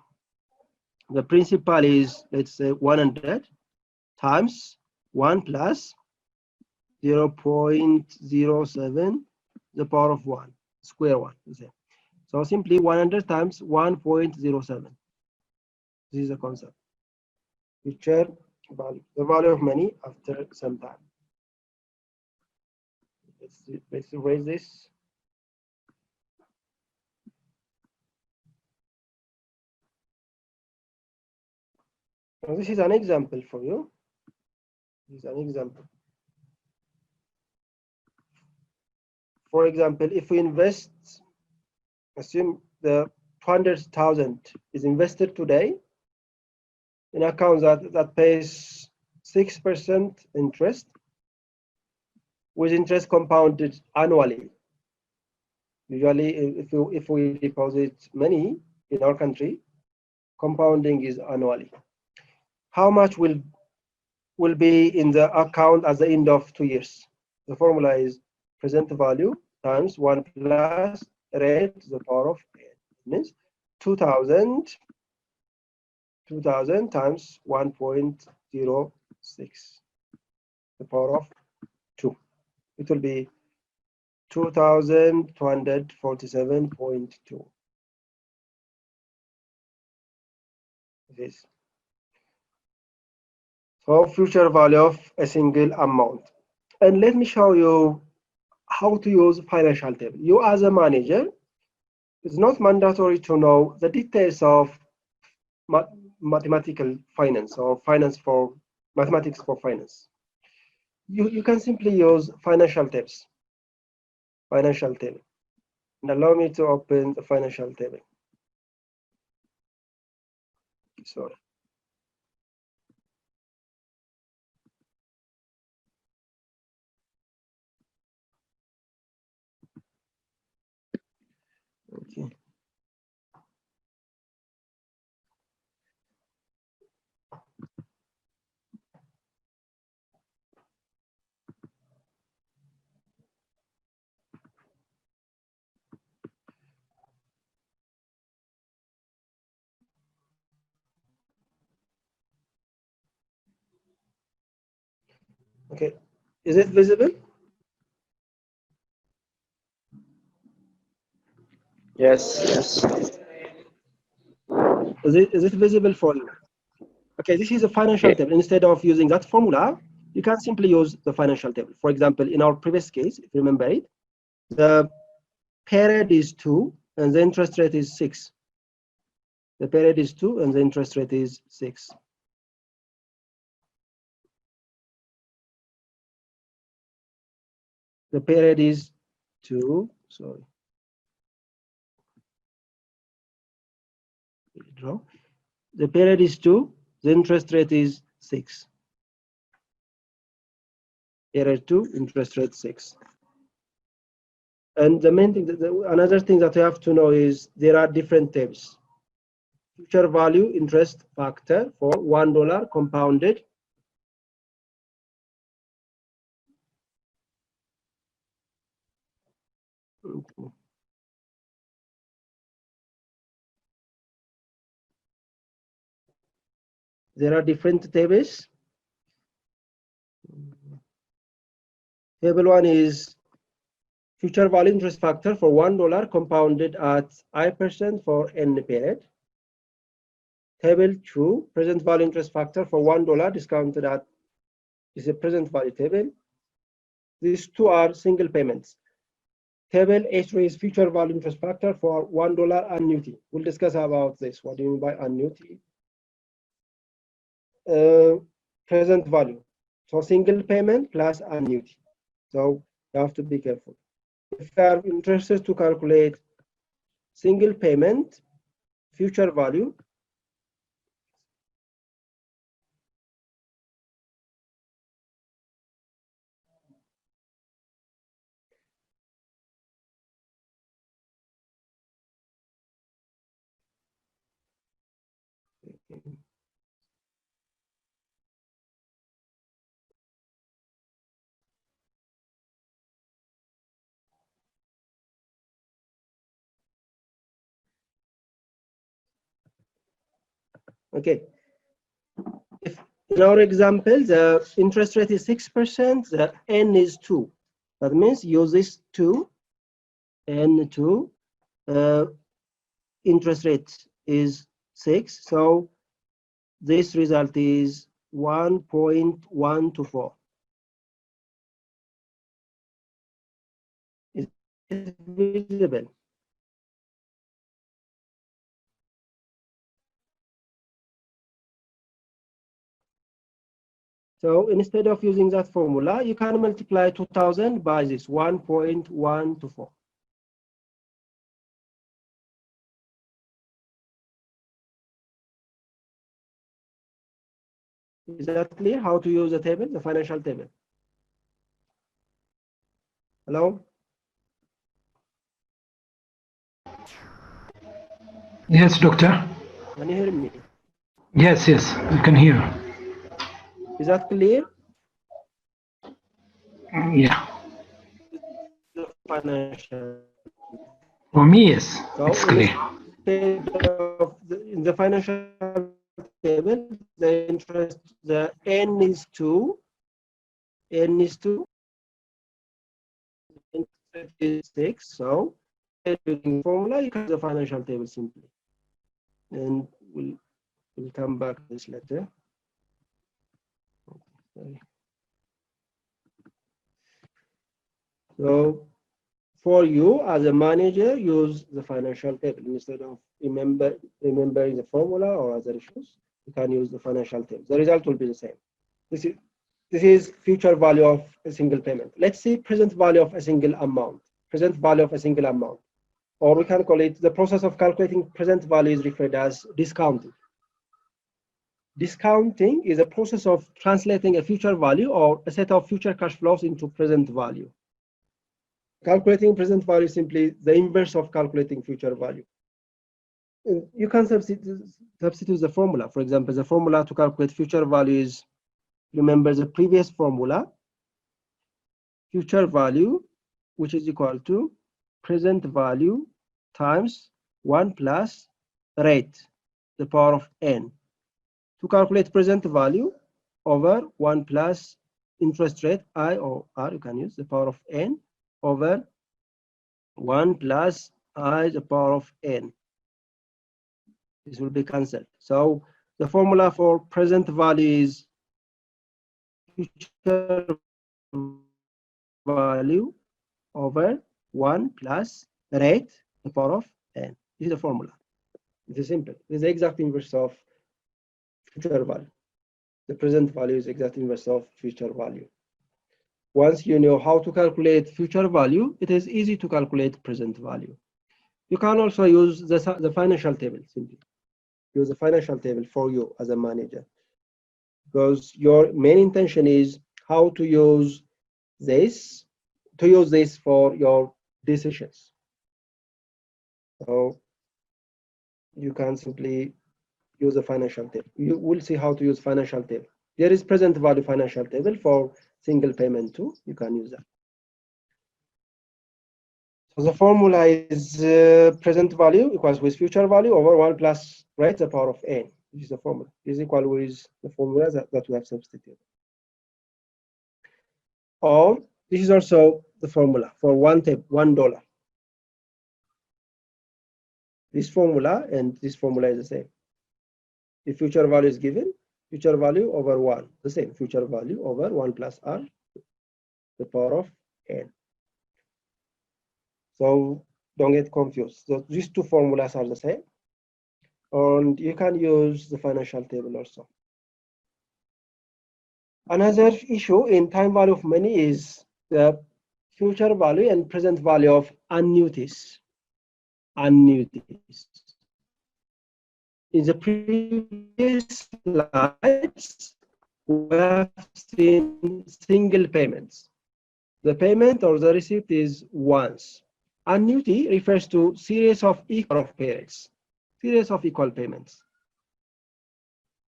principal is, let's say, 100 times 1 plus 0.07 the power of 1, square 1. So simply 100 times 1.07. This is the concept. Future value, the value of money after some time. Let's erase this. Now this is an example for you. This is an example. For example, if we invest, assume the 200,000 is invested today in account that pays 6% interest, with interest compounded annually. Usually, if we deposit money in our country, compounding is annually. How much will be in the account at the end of 2 years? The formula is present value times 1 plus rate to the power of n. Means 2000 times 1.06 the power of 2. It will be 2247.2. This. So future value of a single amount. And let me show you how to use financial table. You as a manager, it's not mandatory to know the details of mathematical finance or finance for mathematics for finance. You can simply use financial tables. Financial table. And allow me to open the financial table. Sorry. Okay. Okay. Is it visible? Yes. Is it visible for you? Okay, this is a financial table. Instead of using that formula, you can simply use the financial table. For example, in our previous case, if you remember it, the period is 2 and the interest rate is 6. The period is 2 and the interest rate is 6. The period is 2, sorry. The period is 2, the interest rate is 6. Period 2, interest rate 6. And the main thing, another thing that you have to know is there are different tables. Future value interest factor for $1 compounded. Okay. There are different tables. Table 1 is future value interest factor for $1 compounded at I% for n period. Table 2, present value interest factor for $1 discounted at is a present value table. These two are single payments. Table H3 is future value interest factor for $1 annuity. We'll discuss about this. What do you mean by annuity? Present value. So single payment plus annuity. So you have to be careful. If you are interested to calculate single payment, future value, okay. If in our example, the interest rate is 6%, the N is 2. That means use this 2, N2, interest rate is 6. So this result is 1.124. Is it visible? So instead of using that formula, you can multiply 2000 by this 1.124. Is that clear how to use the table, the financial table? Hello? Yes, doctor. Can you hear me? Yes, yes, you can hear. Is that clear? Yeah, The financial. for me, yes, So it's clear. in the financial table, the interest, the n is 2, interest is 6. So using formula, you can use the financial table simply, and we'll come back to this later. Sorry. So for you as a manager, use the financial table instead of remembering the formula or other issues. You can use the financial table. The result will be the same. This is future value of a single payment. Let's see present value of a single amount. Present value of a single amount, or we can call it the process of calculating present value is referred as discounting. Discounting is a process of translating a future value or a set of future cash flows into present value. Calculating present value is simply the inverse of calculating future value. You can substitute the formula. For example, the formula to calculate future value is, remember the previous formula, future value, which is equal to present value times 1 plus rate, the power of n. To calculate present value over 1 plus interest rate, I or R, you can use the power of n over 1 plus I the power of n. This will be cancelled. So the formula for present value is future value over 1 plus rate the power of n. This is the formula. It is simple. This is the exact inverse of future value. The present value is exact inverse of future value. Once you know how to calculate future value, it is easy to calculate present value. You can also use the financial table simply. Use the financial table for you as a manager, because your main intention is how to use this for your decisions. So you can simply use a financial table. You will see how to use financial table. There is present value financial table for single payment too. You can use that. So the formula is present value equals with future value over 1 plus rate the power of n. This is the formula. Is equal with the formula that we have substituted. Or this is also the formula for $1. This formula and this formula is the same. If future value is given, future value over 1, the same, future value over 1 plus r, the power of n. So don't get confused. So these two formulas are the same. And you can use the financial table also. Another issue in time value of money is the future value and present value of annuities. Annuities. In the previous slides, we have seen single payments. The payment or the receipt is once. Annuity refers to series of equal payments, series of equal payments.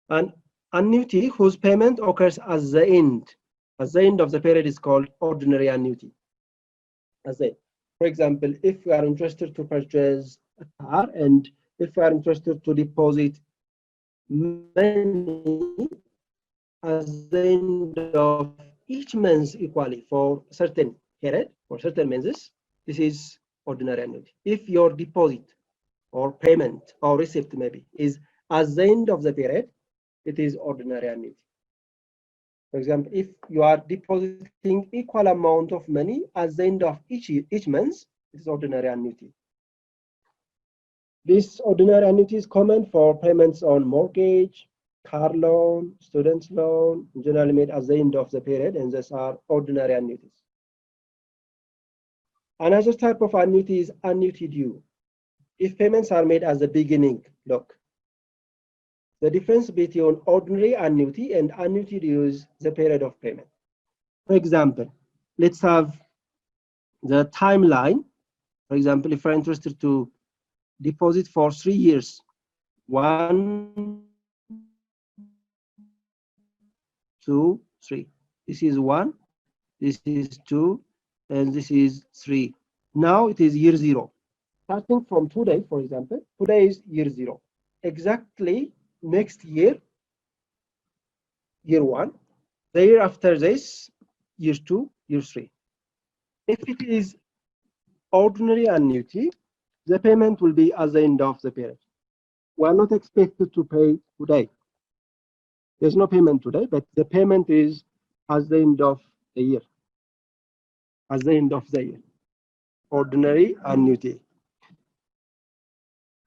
An annuity whose payment occurs at the end of the period is called ordinary annuity. For example, if we are interested to purchase a car and if we are interested to deposit money at the end of each month equally for a certain period, for certain months, this is ordinary annuity. If your deposit or payment or receipt maybe is at the end of the period, it is ordinary annuity. For example, if you are depositing equal amount of money at the end of each month, it is ordinary annuity. This ordinary annuity is common for payments on mortgage, car loan, student loan, generally made at the end of the period, and these are ordinary annuities. Another type of annuity is annuity due. If payments are made at the beginning, look. The difference between ordinary annuity and annuity due is the period of payment. For example, let's have the timeline. For example, if you're interested to deposit for 3 years 1, 2, 3. This is 1, this is 2, and this is 3. Now it is year 0. Starting from today, for example, today is year 0. Exactly next year, year 1. The year after this, year 2, year 3. If it is ordinary annuity, the payment will be at the end of the period. We are not expected to pay today. There's no payment today, but the payment is at the end of the year. At the end of the year. Ordinary annuity.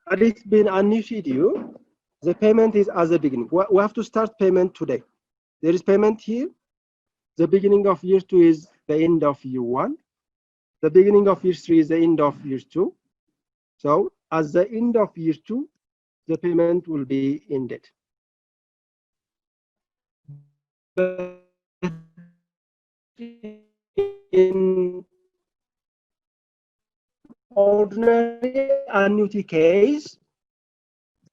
Had it been annuity due, the payment is at the beginning. We have to start payment today. There is payment here. The beginning of year 2 is the end of year 1. The beginning of year 3 is the end of year 2. So at the end of year 2, the payment will be ended. But in ordinary annuity case,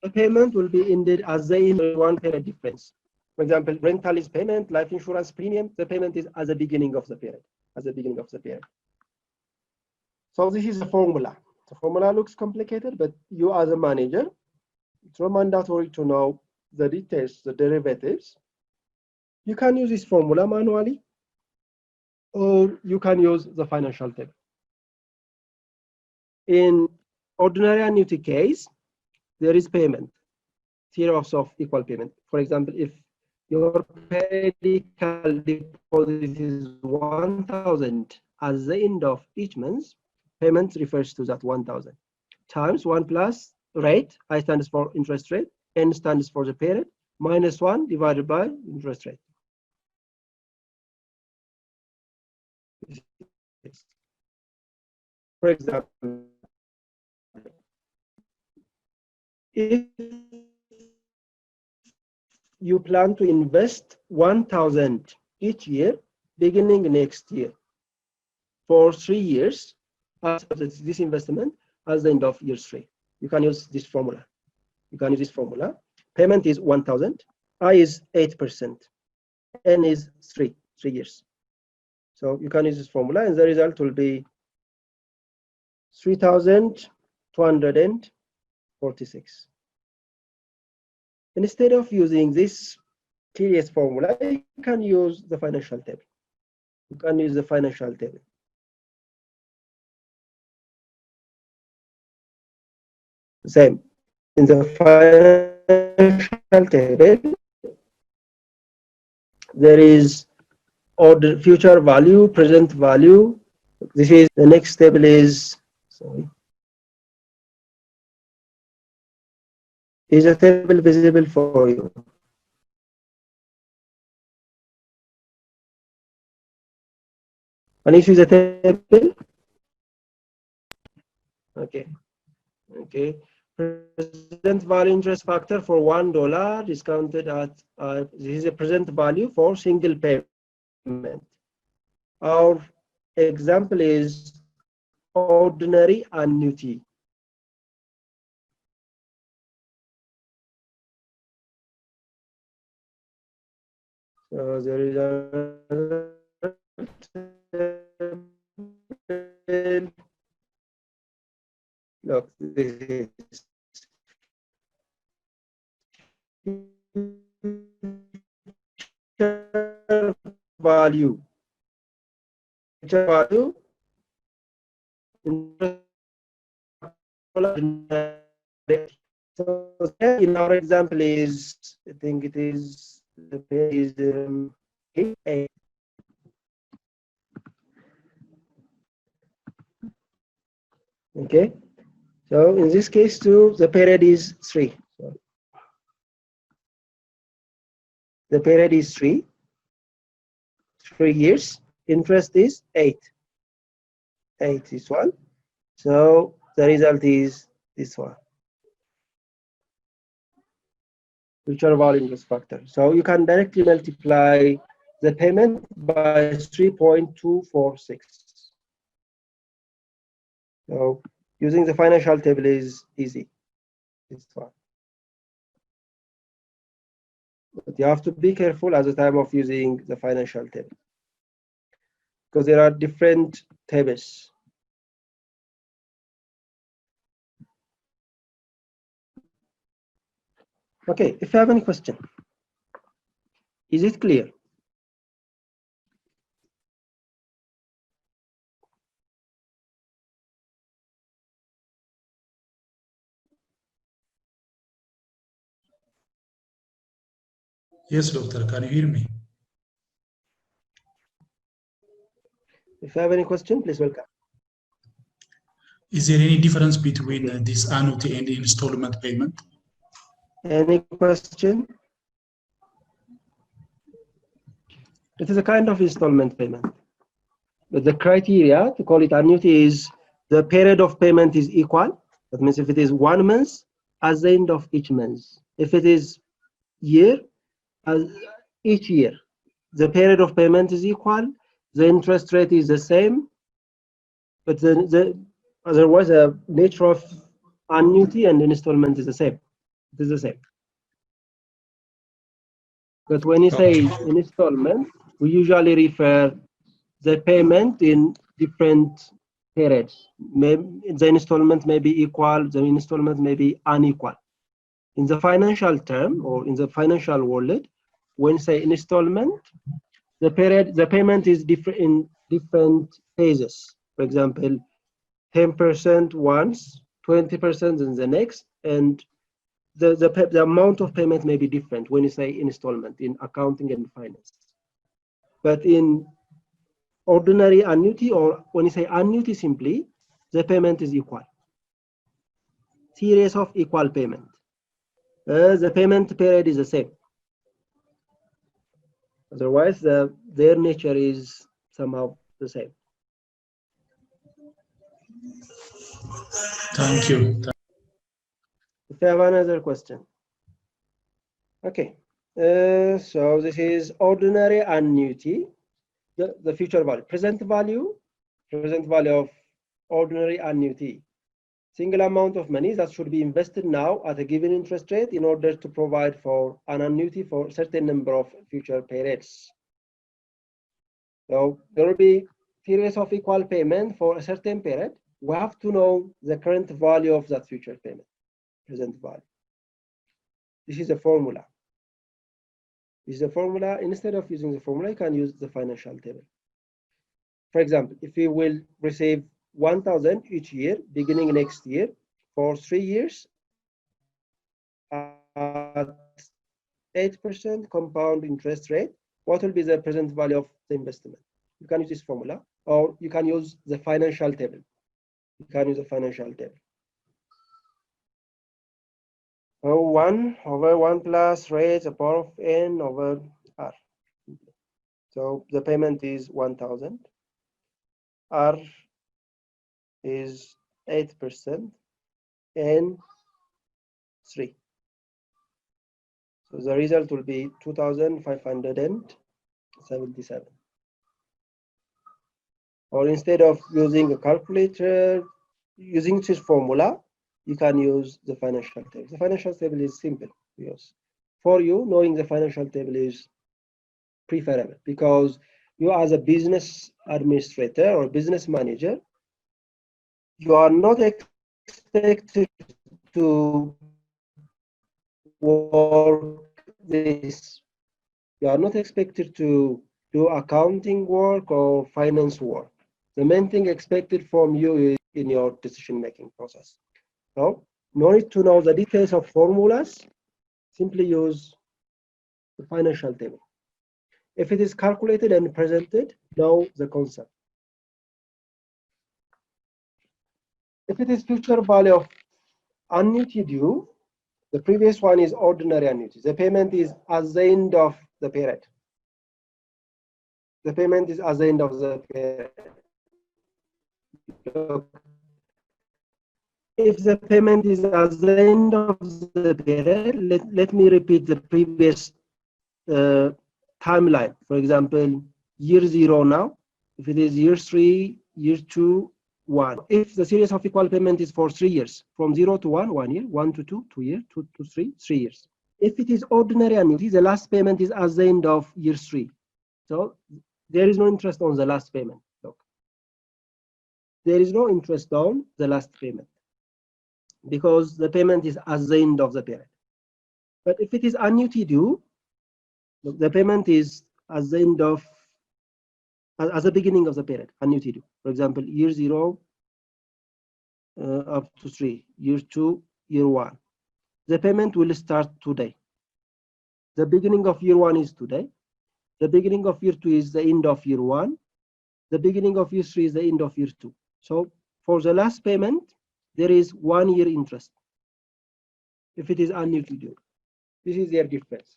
the payment will be ended as the end of one period difference. For example, rental is payment, life insurance premium, the payment is at the beginning of the period. At the beginning of the period. So this is a formula. The formula looks complicated, but you as a manager, it's not mandatory to know the details, the derivatives. You can use this formula manually, or you can use the financial table. In ordinary annuity case, there is payment, theorems of equal payment. For example, if your periodical deposit is 1,000 at the end of each month, payment refers to that 1,000 times 1 plus rate. I stands for interest rate, N stands for the period, minus 1 divided by interest rate. For example, if you plan to invest 1,000 each year, beginning next year, for 3 years, this investment at the end of year 3, you can use this formula. You can use this formula. Payment is 1,000. I is 8%. N is 3 years. So you can use this formula, and the result will be 3,246. Instead of using this TDS formula, you can use the financial table. You can use the financial table. Same. In the financial table, there is order, future value, present value. This is the next table is, sorry. Is a table visible for you? Can you see the table? Okay. Okay. Present value interest factor for $1 discounted at this is a present value for single payment. Our example is ordinary annuity. So there is a look, this is value. Value so in our example is, I think it is the page is 8. Okay, so in this case too, the period is 3. So the period is 3 years. Interest is 8 is 1. So the result is this one. Future value interest factor. So you can directly multiply the payment by 3.246. So using the financial table is easy. This one. But you have to be careful at the time of using the financial table, because there are different tables. Okay, if you have any question, is it clear? Yes, doctor, can you hear me? If you have any question, please welcome. Is there any difference between this annuity and installment payment? Any question? It is a kind of installment payment, but the criteria to call it annuity is the period of payment is equal. That means if it is 1 month, at the end of each month. If it is year, as each year, the period of payment is equal, the interest rate is the same, but otherwise the nature of annuity and installment is the same. It is the same. But when you say installment, we usually refer the payment in different periods. Maybe the installment may be equal, the installment may be unequal. In the financial term or in the financial world, when say installment, the payment is different in different phases. For example, 10% once, 20% in the next, and the amount of payment may be different when you say installment in accounting and finance. But in ordinary annuity, or when you say annuity simply, the payment is equal. Series of equal payment. The payment period is the same. Otherwise, their nature is somehow the same. Thank you. If you have another question. Okay. So this is ordinary annuity, the future value. Present value of ordinary annuity. Single amount of money that should be invested now at a given interest rate in order to provide for an annuity for a certain number of future periods. So there will be series of equal payment for a certain period. We have to know the current value of that future payment, present value. This is a formula. This is a formula. Instead of using the formula, you can use the financial table. For example, if we will receive 1,000 each year, beginning next year, for 3 years, at 8% compound interest rate, what will be the present value of the investment? You can use this formula, or you can use the financial table. You can use the financial table. So 1 over 1 plus rate, the power of n over r. So the payment is 1,000. R is 8%, and 3. So the result will be 2,577. Or instead of using a calculator, using this formula, you can use the financial table. The financial table is simple to use. For you, knowing the financial table is preferable, because you as a business administrator or business manager, you are not expected to work this. You are not expected to do accounting work or finance work. The main thing expected from you is in your decision-making process. So, no need to know the details of formulas. Simply use the financial table. If it is calculated and presented, know the concept. If it is future value of annuity due, the previous one is ordinary annuity. The payment is at the end of the period. The payment is at the end of the period. If the payment is at the end of the period, let me repeat the previous timeline. For example, year 0 now. If it is year 3, year 2, 1. If the series of equal payment is for 3 years, from 0 to 1, 1 year, 1 to 2, 2 years, 2 to 3, 3 years. If it is ordinary annuity, the last payment is at the end of year 3. So there is no interest on the last payment. Look. There is no interest on the last payment because the payment is at the end of the period. But if it is annuity due, look, the payment is at the end of, at the beginning of the period, annuity due. For example, year 0 up to 3, year 2, year 1. The payment will start today. The beginning of year 1 is today. The beginning of year 2 is the end of year 1. The beginning of year 3 is the end of year 2. So for the last payment, there is 1 year interest. If it is annuity due, this is their difference.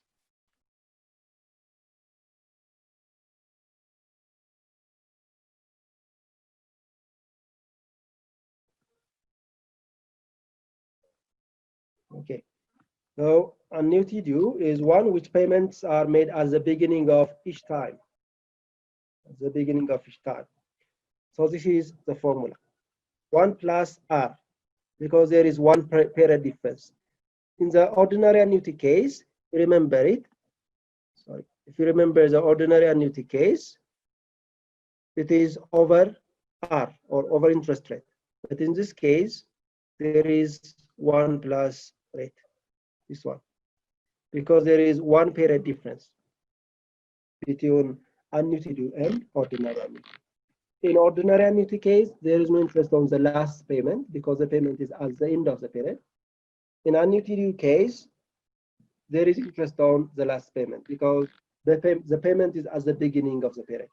Okay. So annuity due is one which payments are made at the beginning of each time. At the beginning of each time. So this is the formula. 1 plus R, because there is 1 period difference. In the ordinary annuity case, remember it. Sorry, if you remember the ordinary annuity case, it is over R or over interest rate. But in this case, there is 1 plus rate. This one, because there is 1 period difference between annuity due and ordinary annuity. In ordinary annuity case, there is no interest on the last payment because the payment is at the end of the period. In annuity due case, there is interest on the last payment because the payment is at the beginning of the period.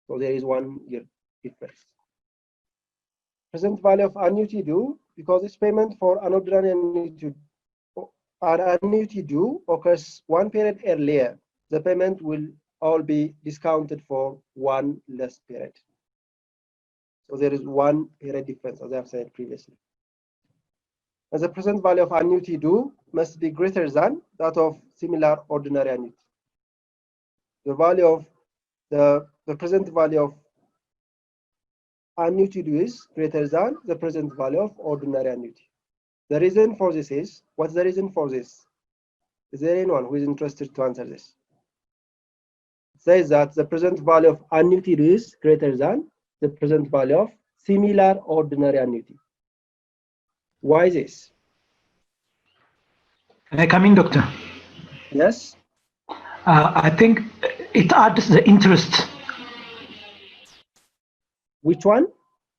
So there is 1 year difference. Present value of annuity due, because this payment for an ordinary annuity due occurs 1 period earlier, the payment will all be discounted for 1 less period. So there is 1 period difference, as I have said previously. And the present value of annuity due must be greater than that of similar ordinary annuity. The value of the present value of annuity due is greater than the present value of ordinary annuity. The reason for this is, what's the reason for this? Is there anyone who is interested to answer this? It says that the present value of annuity due is greater than the present value of similar ordinary annuity. Why is this? Can I come in, doctor? Yes? I think it adds the interest. Which one?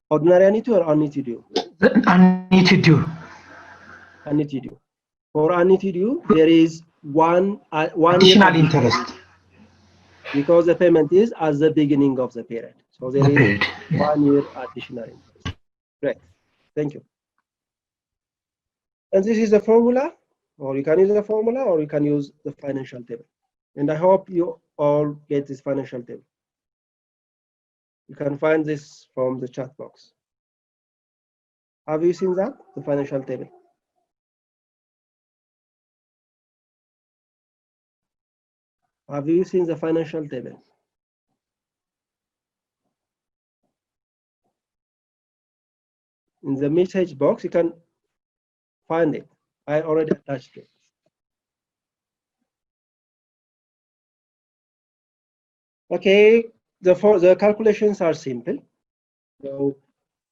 Ordinary annuity or annuity due? The annuity due. Annuity due. For annuity due, there is one Additional year interest. because the payment is at the beginning of the period. So there is 1 year additional interest. Great. Thank you. And this is the formula, or you can use the formula, or you can use the financial table. And I hope you all get this financial table. You can find this from the chat box. Have you seen that, the financial table? Have you seen the financial table? In the message box, you can find it. I already attached it. Okay, the calculations are simple. So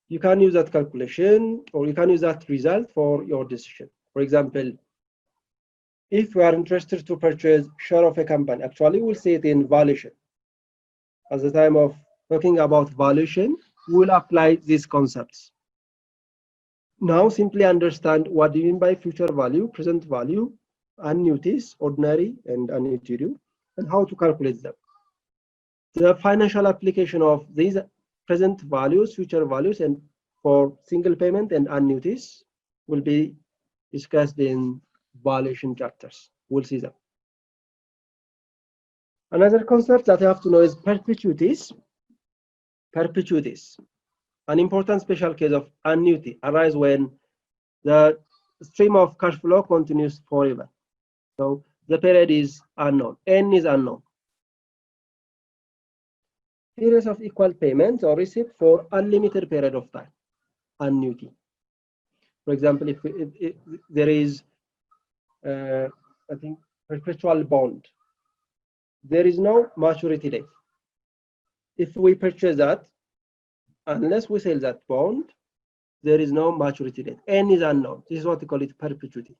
you can use that calculation or you can use that result for your decision. For example, if we are interested to purchase share of a company, actually we'll see it in valuation. At the time of talking about valuation, we'll apply these concepts. Now simply understand what do you mean by future value, present value, annuities, ordinary and annuity due, and how to calculate them. The financial application of these present values, future values, and for single payment and annuities will be discussed in valuation chapters. We'll see them. Another concept that you have to know is perpetuities. Perpetuities. An important special case of annuity arises when the stream of cash flow continues forever. So the period is unknown, N is unknown. Series of equal payments or receipt for unlimited period of time, annuity. For example, if there is I think, perpetual bond. There is no maturity date. If we purchase that, unless we sell that bond, there is no maturity date. N is unknown. This is what we call it perpetuity.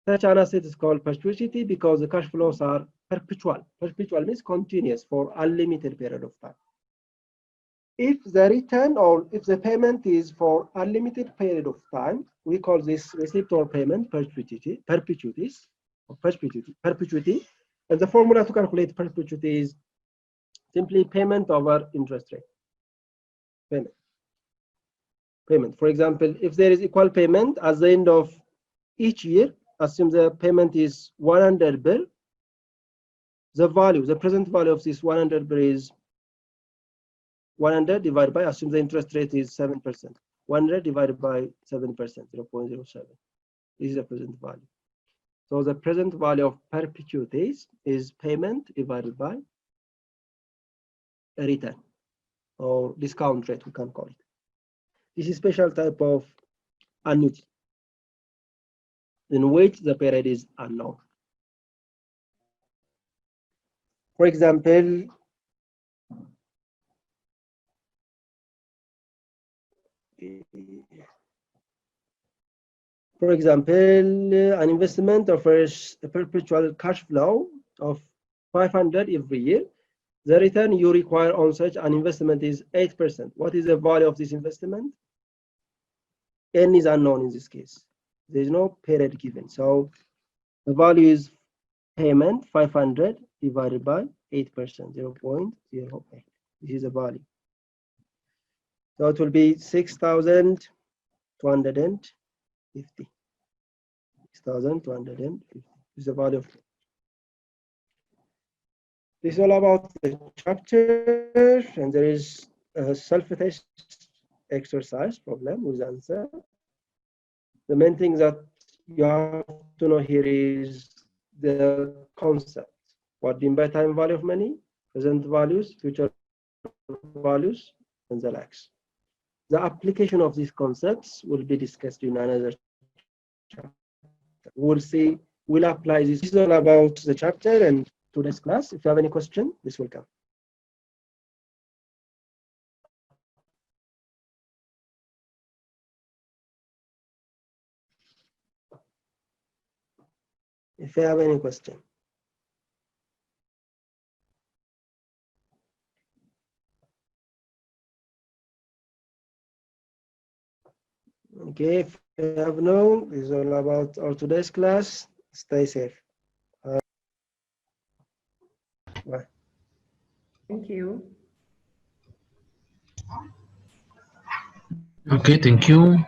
Such an asset is called perpetuity because the cash flows are perpetual. Perpetual means continuous for unlimited period of time. If the return or if the payment is for unlimited period of time, we call this receipt or payment perpetuity. And the formula to calculate perpetuity is simply payment over interest rate. Payment. For example, if there is equal payment at the end of each year, assume the payment is 100 birr, the present value of this 100 birr is 100 divided by, assume the interest rate is 7%. 100 divided by 7%, 0.07. This is the present value. So the present value of perpetuities is payment divided by a return or discount rate, we can call it. This is a special type of annuity in which the period is unknown. For example, an investment offers a perpetual cash flow of 500 every year. The return you require on such an investment is 8%. What is the value of this investment? N is unknown in this case. There is no period given. So the value is payment 500 divided by 8%, 0.08. This is the value. So it will be 6,250. 6,250 is the value of. This is all about the chapter, and there is a self-test exercise problem with answer. The main thing that you have to know here is the concept. What do you mean by time value of money, present values, future values, and the likes. The application of these concepts will be discussed in another chapter. We'll see, we'll apply this. This is all about the chapter and today's class. If you have any question, please welcome. If you have any question. Okay, if you have no, this is all about our today's class. Stay safe. Bye. Thank you. Okay, thank you.